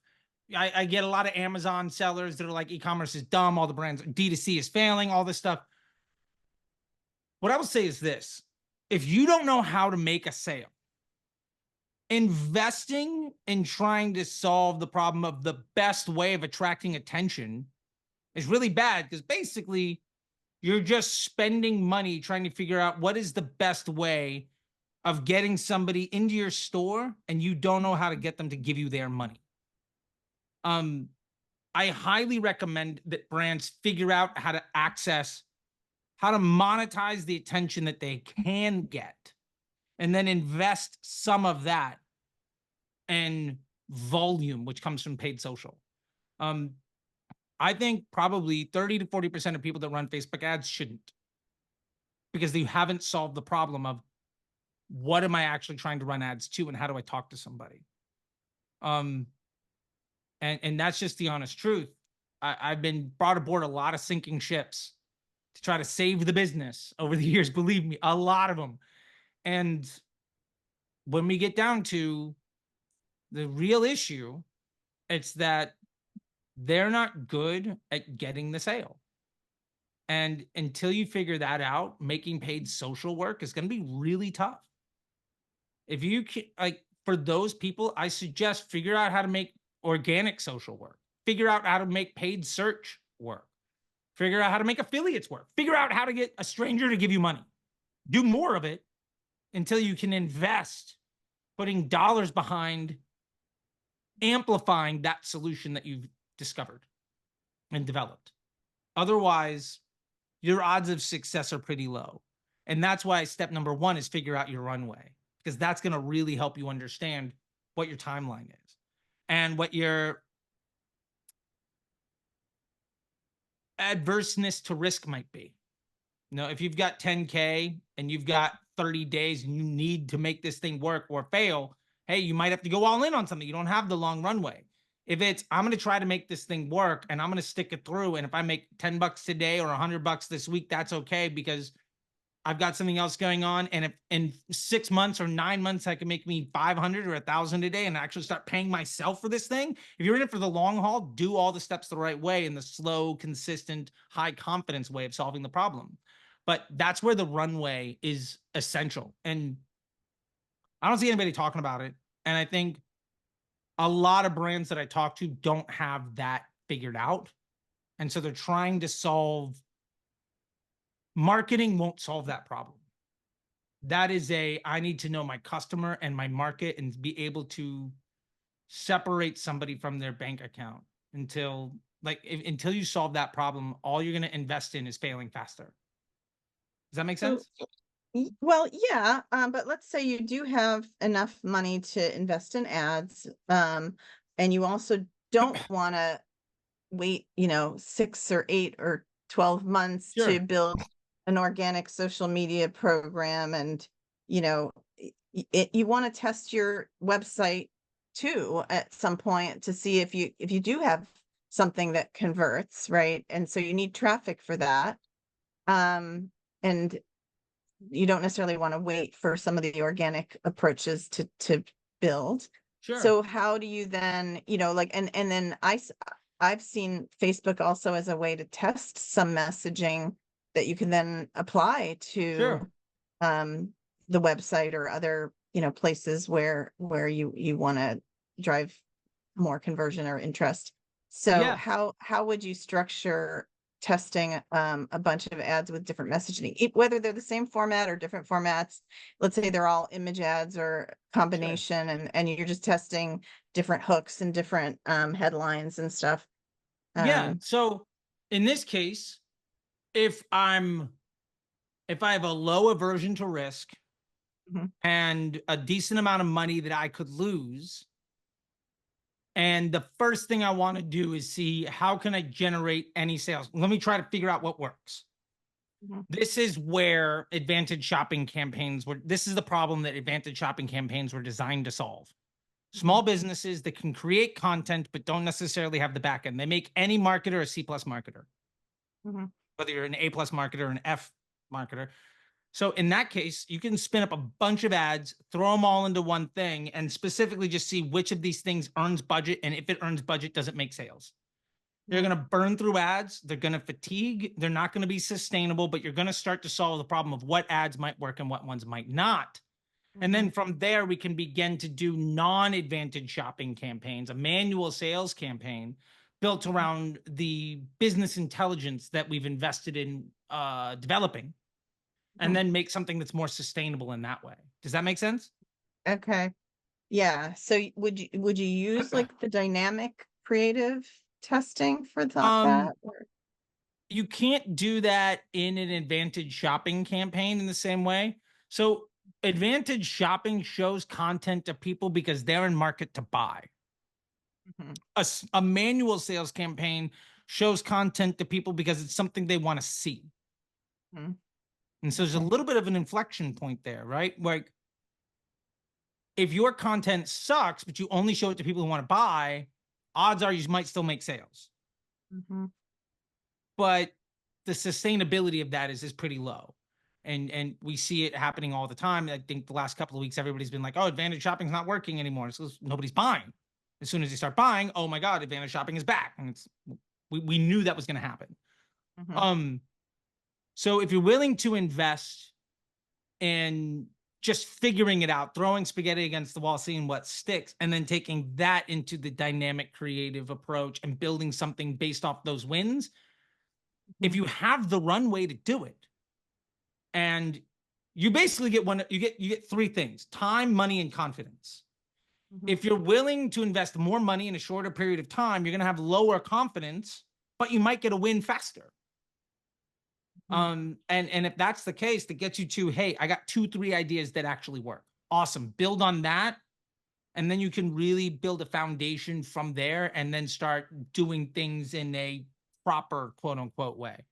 I get a lot of Amazon sellers that are like, e-commerce is dumb. All the brands, DTC is failing, all this stuff. What I will say is this: if you don't know how to make a sale, investing in trying to solve the problem of the best way of attracting attention is really bad, because basically you're just spending money trying to figure out what is the best way of getting somebody into your store, and you don't know how to get them to give you their money. I highly recommend that brands figure out how to monetize the attention that they can get, and then invest some of that in volume, which comes from paid social. I think probably 30 to 40% of people that run Facebook ads shouldn't, because they haven't solved the problem of, what am I actually trying to run ads to, and how do I talk to somebody? And that's just the honest truth. I've been brought aboard a lot of sinking ships to try to save the business over the years. Believe me, a lot of them. And when we get down to the real issue, it's that they're not good at getting the sale. And until you figure that out, making paid social work is going to be really tough. If you can, like, for those people, I suggest figure out how to make organic social work. Figure out how to make paid search work. Figure out how to make affiliates work. Figure out how to get a stranger to give you money. Do more of it until you can invest putting dollars behind amplifying that solution that you've discovered and developed. Otherwise, your odds of success are pretty low. And that's why step number 1 is figure out your runway, because that's going to really help you understand what your timeline is and what your adverseness to risk might be. You know, if you've got 10K and you've got 30 days and you need to make this thing work or fail, hey, you might have to go all in on something. You don't have the long runway. If it's, I'm going to try to make this thing work and I'm going to stick it through, and if I make $10 today or $100 this week, that's okay, because I've got something else going on. And if in 6 months or 9 months, I can make me 500 or 1,000 a day and actually start paying myself for this thing. If you're in it for the long haul, do all the steps the right way, in the slow, consistent, high confidence way of solving the problem. But that's where the runway is essential. And I don't see anybody talking about it. And I think a lot of brands that I talk to don't have that figured out. And so they're trying to solve. Marketing won't solve that problem. That is I need to know my customer and my market and be able to separate somebody from their bank account until you solve that problem. All you're going to invest in is failing faster. Does that make sense? Well, yeah, but let's say you do have enough money to invest in ads, and you also don't want to wait, 6 or 8 or 12 months Sure. to build an organic social media program. And, you want to test your website too at some point to see if you do have something that converts, right? And so you need traffic for that. And you don't necessarily want to wait for some of the organic approaches to build. Sure. So how do you then, and then I've seen Facebook also as a way to test some messaging that you can then apply to Sure. the website or other, places where you want to drive more conversion or interest. So Yeah. how would you structure testing a bunch of ads with different messaging, whether they're the same format or different formats? Let's say they're all image ads or combination, and you're just testing different hooks and different headlines and stuff. Yeah. So in this case, if I have a low aversion to risk Mhm. and a decent amount of money that I could lose, and the first thing I want to do is see how can I generate any sales. Let me try to figure out what works. Mhm. This is where advantage shopping campaigns were. This is the problem that advantage shopping campaigns were designed to solve. Small businesses that can create content but don't necessarily have the back end. They make any marketer a C+ marketer, Mhm. whether you're an A+ marketer or an F marketer. So in that case, you can spin up a bunch of ads, throw them all into one thing, and specifically just see which of these things earns budget. And if it earns budget, does it make sales? They're going to burn through ads. They're going to fatigue. They're not going to be sustainable, but you're going to start to solve the problem of what ads might work and what ones might not. And then from there, we can begin to do non-advantage shopping campaigns, a manual sales campaign built around the business intelligence that we've invested in developing, and then make something that's more sustainable in that way. Does that make sense? Okay. Yeah. So would you use like the dynamic creative testing for that? Or? You can't do that in an advantage shopping campaign in the same way. So advantage shopping shows content to people because they're in market to buy. A manual sales campaign shows content to people because it's something they want to see. And so there's a little bit of an inflection point there, right? Like if your content sucks, but you only show it to people who want to buy, odds are you might still make sales. But the sustainability of that is pretty low. And we see it happening all the time. I think the last couple of weeks, everybody's been like, oh, advantage shopping is not working anymore. So nobody's buying. As soon as they start buying, oh my God, advantage shopping is back. And we knew that was going to happen. So if you're willing to invest in just figuring it out, throwing spaghetti against the wall, seeing what sticks, and then taking that into the dynamic creative approach and building something based off those wins, if you have the runway to do it, and you basically get you get three things: time, money, and confidence. If you're willing to invest more money in a shorter period of time, you're going to have lower confidence, but you might get a win faster. And if that's the case, that gets you to, hey, I got 2-3 ideas that actually work. Awesome. Build on that. And then you can really build a foundation from there and then start doing things in a proper quote unquote way.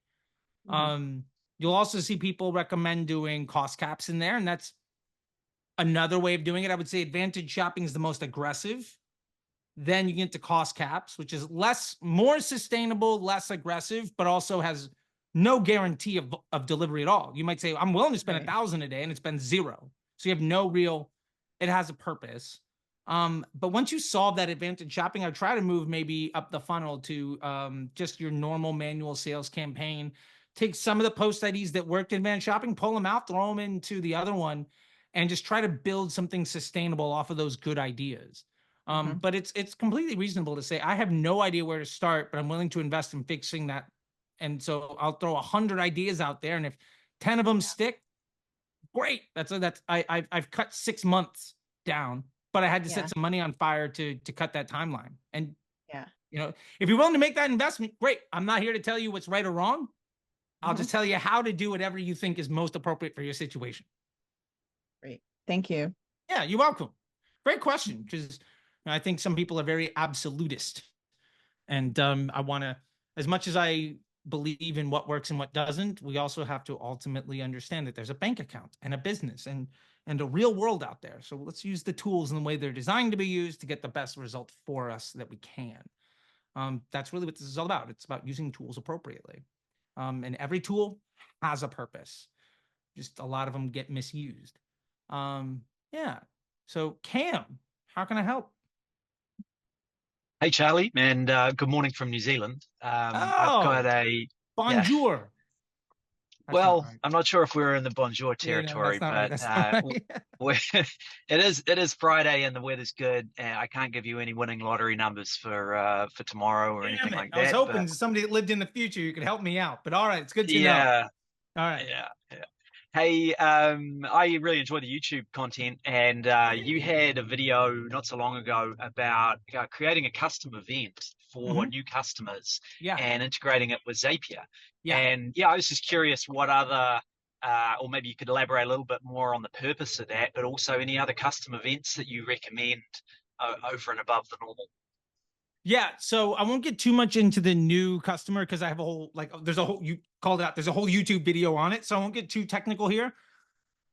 You'll also see people recommend doing cost caps in there. And that's another way of doing it. I would say advantage shopping is the most aggressive. Then you get to cost caps, which is more sustainable, less aggressive, but also has no guarantee of delivery at all. You might say, I'm willing to spend $1,000 a day, and it's been zero. So you have no real, it has a purpose. But once you solve that advantage shopping, I try to move maybe up the funnel to just your normal manual sales campaign. Take some of the post IDs that worked in advantage shopping, pull them out, throw them into the other one, and just try to build something sustainable off of those good ideas. But it's completely reasonable to say, I have no idea where to start, but I'm willing to invest in fixing that. And so I'll throw 100 ideas out there. And if 10 of them stick, great. I've cut 6 months down, but I had to set some money on fire to cut that timeline. And, if you're willing to make that investment, great. I'm not here to tell you what's right or wrong. I'll just tell you how to do whatever you think is most appropriate for your situation. Great. Thank you. Yeah, you're welcome. Great question. Because I think some people are very absolutist. And I want to, as much as I believe in what works and what doesn't, we also have to ultimately understand that there's a bank account and a business and a real world out there. So let's use the tools in the way they're designed to be used to get the best result for us that we can. That's really what this is all about. It's about using tools appropriately. And every tool has a purpose. Just a lot of them get misused. Yeah. So Cam, how can I help? Hey, Charlie, and good morning from New Zealand. I've got Oh, a, yeah, bonjour. That's not well, right. I'm not sure if we're in the bonjour Yeah, no, territory, that's not right. but That's not right. it is Friday and the weather's good. I can't give you any winning lottery numbers for tomorrow or Damn anything it. like I was that. hoping But somebody that lived in the future you could help me out. But all right, it's good to know. yeah, All right. yeah. Hey, I really enjoy the YouTube content, and Thank you you. had a video not so long ago about creating a custom event for Mhm. new customers Yeah. and integrating it with Zapier. Yeah. And yeah, I was just curious what other, or maybe you could elaborate a little bit more on the purpose of that, but also any other custom events that you recommend over and above the normal. Yeah, so I won't get too much into the new customer because I have a whole, like, there's a whole, you called it out, there's a whole YouTube video on it, so I won't get too technical here.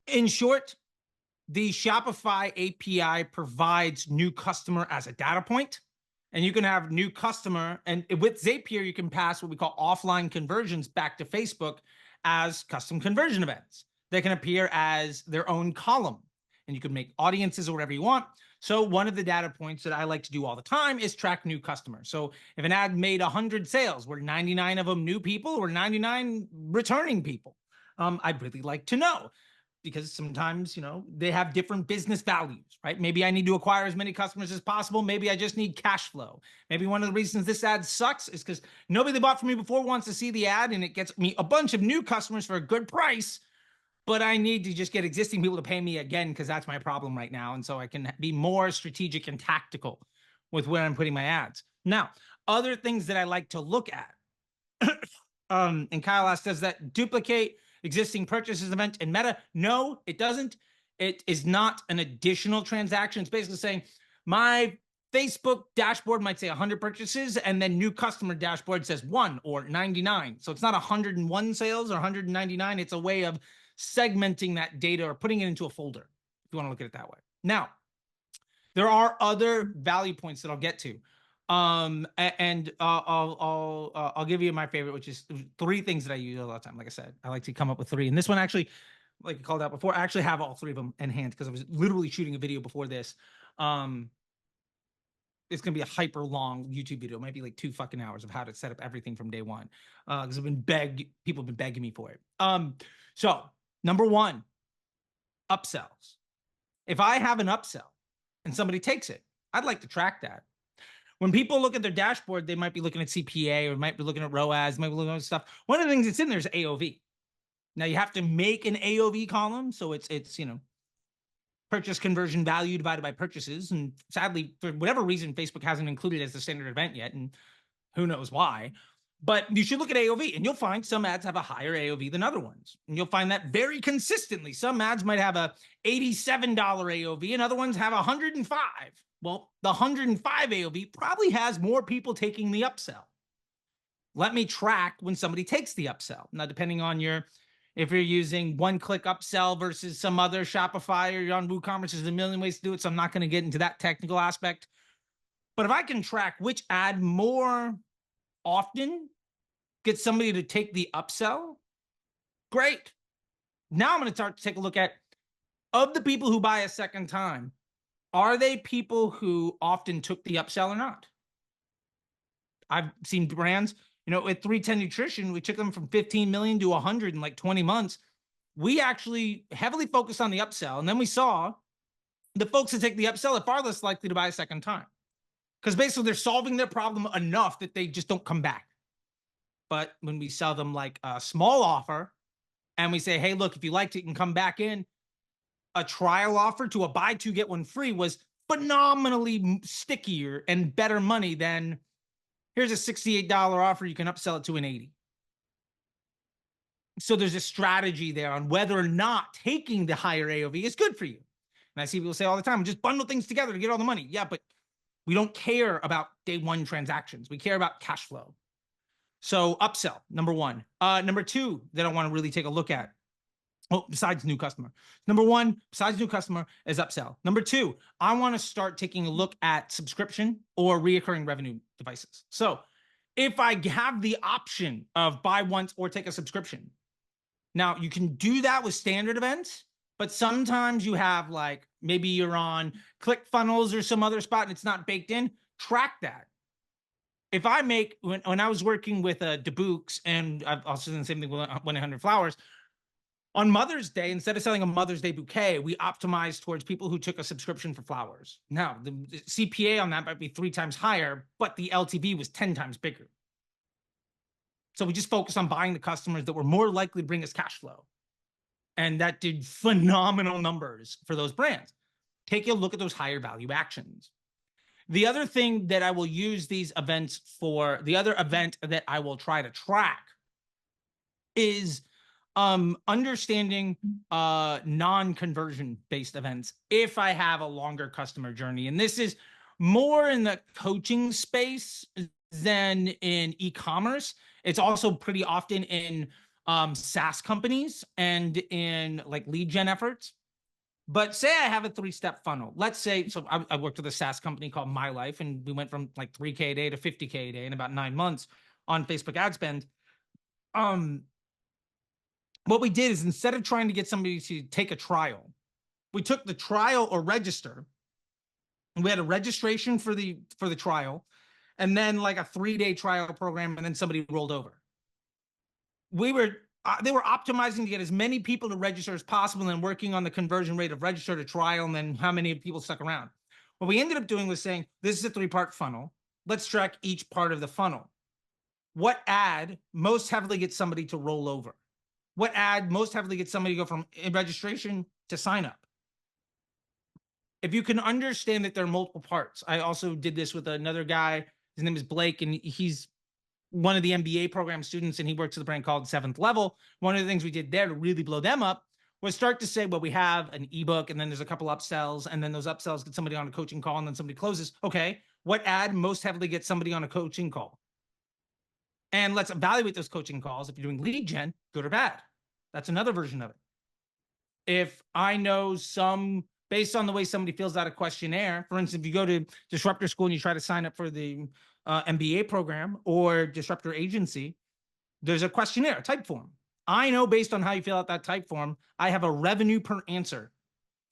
In short, the Shopify API provides new customer as a data point, and you can have new customer, and with Zapier, you can pass what we call offline conversions back to Facebook as custom conversion events. They can appear as their own column, and you can make audiences or whatever you want. So one of the data points that I like to do all the time is track new customers. So if an ad made 100 sales, were 99 of them new people or 99 returning people? I'd really like to know, because sometimes, they have different business values, right? Maybe I need to acquire as many customers as possible. Maybe I just need cash flow. Maybe one of the reasons this ad sucks is because nobody that bought from me before wants to see the ad, and it gets me a bunch of new customers for a good price, but I need to just get existing people to pay me again because that's my problem right now. And so I can be more strategic and tactical with where I'm putting my ads. Now, other things that I like to look at, and Kyle asked, does that duplicate existing purchases event in Meta? No, it doesn't. It is not an additional transaction. It's basically saying my Facebook dashboard might say 100 purchases, and then new customer dashboard says 1 or 99. So it's not 101 sales or 199. It's a way of segmenting that data or putting it into a folder, if you want to look at it that way. Now, there are other value points that I'll get to. I'll give you my favorite, which is 3 things that I use all the time. Like I said, I like to come up with 3. And this one actually, like I called out before, I actually have all 3 of them in hand because I was literally shooting a video before this. It's gonna be a hyper long YouTube video. It might be like 2 fucking hours of how to set up everything from day one. Because people have been begging me for it. So number 1, upsells. If I have an upsell and somebody takes it, I'd like to track that. When people look at their dashboard, they might be looking at CPA or might be looking at ROAS, might be looking at stuff. One of the things that's in there is AOV. Now you have to make an AOV column, so it's purchase conversion value divided by purchases. And sadly, for whatever reason, Facebook hasn't included it as the standard event yet, and who knows why. But you should look at AOV, and you'll find some ads have a higher AOV than other ones. And you'll find that very consistently. Some ads might have a $87 AOV, and other ones have 105. Well, the 105 AOV probably has more people taking the upsell. Let me track when somebody takes the upsell. Now, depending on if you're using one-click upsell versus some other Shopify or you're on WooCommerce, there's a million ways to do it, so I'm not going to get into that technical aspect. But if I can track which ad more often gets somebody to take the upsell, great. Now I'm going to start to take a look at, of the people who buy a second time, are they people who often took the upsell or not? I've seen brands, at 310 Nutrition, we took them from 15 million to 100 in like 20 months. We actually heavily focused on the upsell. And then we saw the folks that take the upsell are far less likely to buy a second time. Because basically they're solving their problem enough that they just don't come back. But when we sell them like a small offer and we say, hey, look, if you liked it, you can come back in, a trial offer to a buy 2, get 1 free was phenomenally stickier and better money than here's a $68 offer, you can upsell it to an $80. So there's a strategy there on whether or not taking the higher AOV is good for you. And I see people say all the time, just bundle things together to get all the money. Yeah, but we don't care about day 1 transactions. We care about cash flow. So upsell, number 1. Number 2 that I want to really take a look at, besides new customer. Number 1, besides new customer, is upsell. Number 2, I want to start taking a look at subscription or reoccurring revenue devices. So if I have the option of buy once or take a subscription, now you can do that with standard events, but sometimes you have maybe you're on ClickFunnels or some other spot and it's not baked in. Track that. if I make, when I was working with DeBooks, and I've also done the same thing with 1-800-Flowers, on Mother's Day, instead of selling a Mother's Day bouquet, we optimized towards people who took a subscription for flowers. Now, the CPA on that might be 3 times higher, but the LTV was 10 times bigger. So we just focused on buying the customers that were more likely to bring us cash flow. And that did phenomenal numbers for those brands. Take a look at those higher value actions. The other thing that I will use these events for, the other event that I will try to track is understanding non-conversion based events if I have a longer customer journey. And this is more in the coaching space than in e-commerce. It's also pretty often in SaaS companies and in like lead gen efforts. But say I have a 3-step funnel. Let's say, so I worked with a SaaS company called My Life, and we went from like 3K a day to 50K a day in about 9 months on Facebook ad spend. What we did is, instead of trying to get somebody to take a trial, we took the trial or register. We had a registration for the trial, and then like a 3-day trial program, and then somebody rolled over. They were optimizing to get as many people to register as possible, and working on the conversion rate of register to trial, and then how many people stuck around. What we ended up doing was saying, this is a 3-part funnel. Let's track each part of the funnel. What ad most heavily gets somebody to roll over? What ad most heavily gets somebody to go from registration to sign up? If you can understand that there are multiple parts. I also did this with another guy. His name is Blake, and he's one of the MBA program students, and he works with a brand called 7th Level. One of the things we did there to really blow them up was start to say, well, we have an ebook, and then there's a couple upsells, and then those upsells get somebody on a coaching call, and then somebody closes. Okay, what ad most heavily gets somebody on a coaching call? And let's evaluate those coaching calls. If you're doing lead gen, good or bad. That's another version of it. If I know based on the way somebody fills out a questionnaire, for instance, if you go to Disruptor School and you try to sign up for the MBA program or Disruptor Agency, there's a questionnaire, a type form. I know based on how you fill out that type form, I have a revenue per answer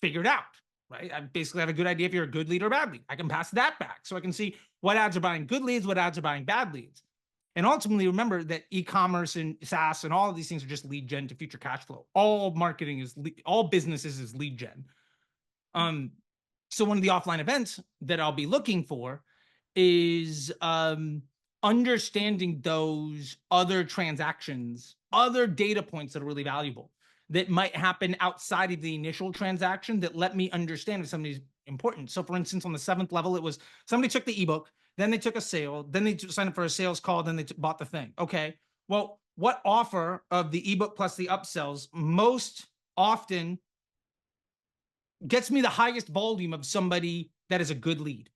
figured out, right? I basically have a good idea if you're a good lead or bad lead. I can pass that back so I can see what ads are buying good leads, what ads are buying bad leads. And ultimately, remember that e-commerce and SaaS and all of these things are just lead gen to future cash flow. All marketing is, all businesses is lead gen. So one of the offline events that I'll be looking for is understanding those other transactions, other data points that are really valuable that might happen outside of the initial transaction that let me understand if somebody's important. So for instance, on the 7th level, it was somebody took the ebook, then they took a sale, then they signed up for a sales call, then they bought the thing. Okay, well, what offer of the ebook plus the upsells most often gets me the highest volume of somebody that is a good lead?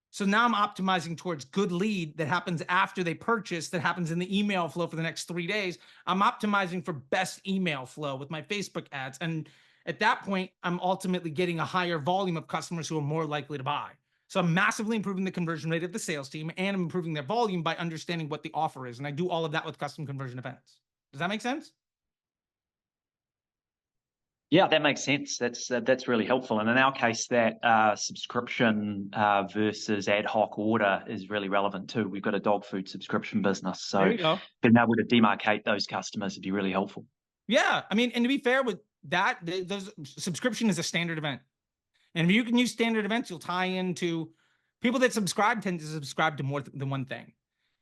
So now I'm optimizing towards good lead that happens after they purchase, that happens in the email flow for the next 3 days. I'm optimizing for best email flow with my Facebook ads. And at that point, I'm ultimately getting a higher volume of customers who are more likely to buy. So I'm massively improving the conversion rate of the sales team, and I'm improving their volume by understanding what the offer is. And I do all of that with custom conversion events. Does that make sense? Yeah, that makes sense. That's really helpful. And in our case, that subscription versus ad hoc order is really relevant too. We've got a dog food subscription business, so There you go. being able to demarcate those customers would be really helpful. Yeah, I mean, and to be fair with that, those subscription is a standard event. And if you can use standard events, you'll tie into people that subscribe tend to subscribe to more than one thing.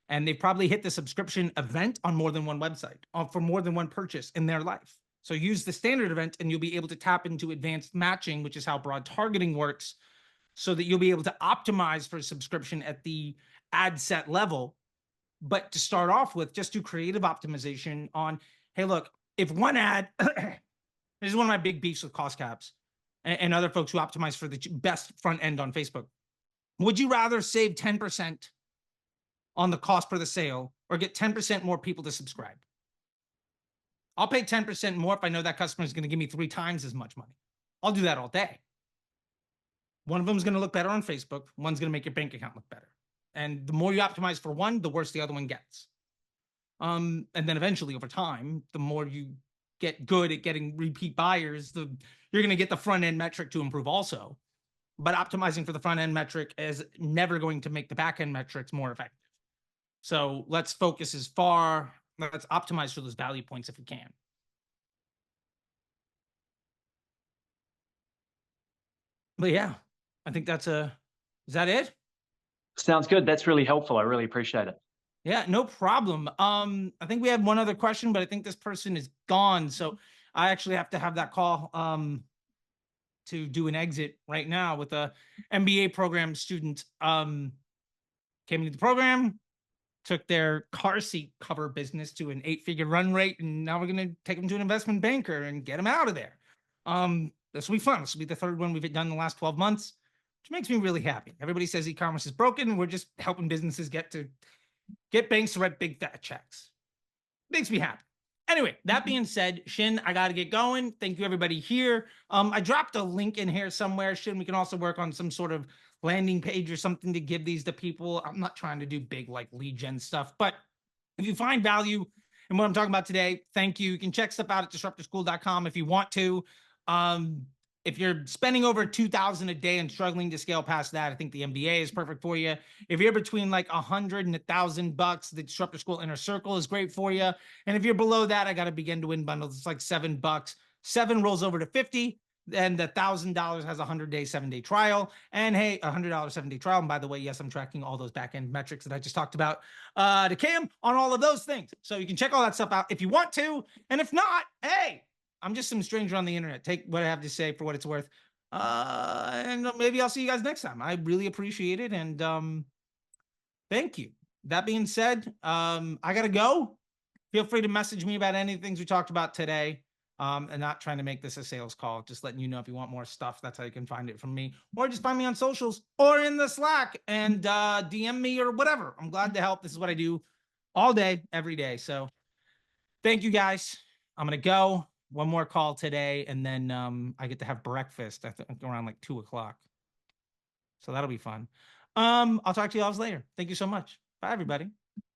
And they've probably hit the subscription event on more than one website for more than one purchase in their life. So use the standard event and you'll be able to tap into advanced matching, which is how broad targeting works, so that you'll be able to optimize for subscription at the ad set level. But to start off with, just do creative optimization on, hey, look, if one ad, this is one of my big beefs with cost caps and other folks who optimize for the best front end on Facebook. Would you rather save 10% on the cost per the sale or get 10% more people to subscribe? I'll pay 10% more if I know that customer is going to give me 3 times as much money. I'll do that all day. One of them is going to look better on Facebook. One's going to make your bank account look better. And the more you optimize for one, the worse the other one gets. And then eventually over time, the more you get good at getting repeat buyers, you're going to get the front end metric to improve also. but optimizing for the front end metric is never going to make the back end metrics more effective. So let's focus let's optimize for those value points if we can. But yeah, I think is that it? Sounds good. That's really helpful. I really appreciate it. Yeah, no problem. I think we had one other question, but I think this person is gone. So I actually have to have that call to do an exit right now with a MBA program student. Came into the program, took their car seat cover business to an 8-figure run rate, and now we're going to take them to an investment banker and get them out of there. This will be fun. This will be the third one we've done in the last 12 months, which makes me really happy. Everybody says e-commerce is broken, and we're just helping businesses get banks to write big fat checks. Makes me happy. Anyway, that being said, Shin, I got to get going. Thank you, everybody here. I dropped a link in here somewhere. Shin, we can also work on some sort of landing page or something to give these to people. I'm not trying to do big like lead gen stuff, but if you find value in what I'm talking about today, thank you. You can check stuff out at disruptorschool.com if you want to. If you're spending over $2,000 a day and struggling to scale past that, I think the MBA is perfect for you. If you're between like $100 and $1,000, the Disruptor School Inner Circle is great for you. And if you're below that, I got a Begin to Win bundle. It's like $7. 7 rolls over to 50. And the $1,000 has a 100-day, 7-day trial. And hey, $100 7-day trial. And by the way, yes, I'm tracking all those back-end metrics that I just talked about to Cam on all of those things. So you can check all that stuff out if you want to. And if not, hey, I'm just some stranger on the internet. Take what I have to say for what it's worth. And maybe I'll see you guys next time. I really appreciate it. And thank you. That being said, I got to go. Feel free to message me about any things we talked about today. And not trying to make this a sales call, just letting you know if you want more stuff, that's how you can find it from me, or just find me on socials or in the Slack and DM me or whatever. I'm glad to help. This is what I do all day, every day. So thank you guys. I'm going to go. One more call today, and then I get to have breakfast, I think around like 2:00. So that'll be fun. I'll talk to you all later. Thank you so much. Bye, everybody.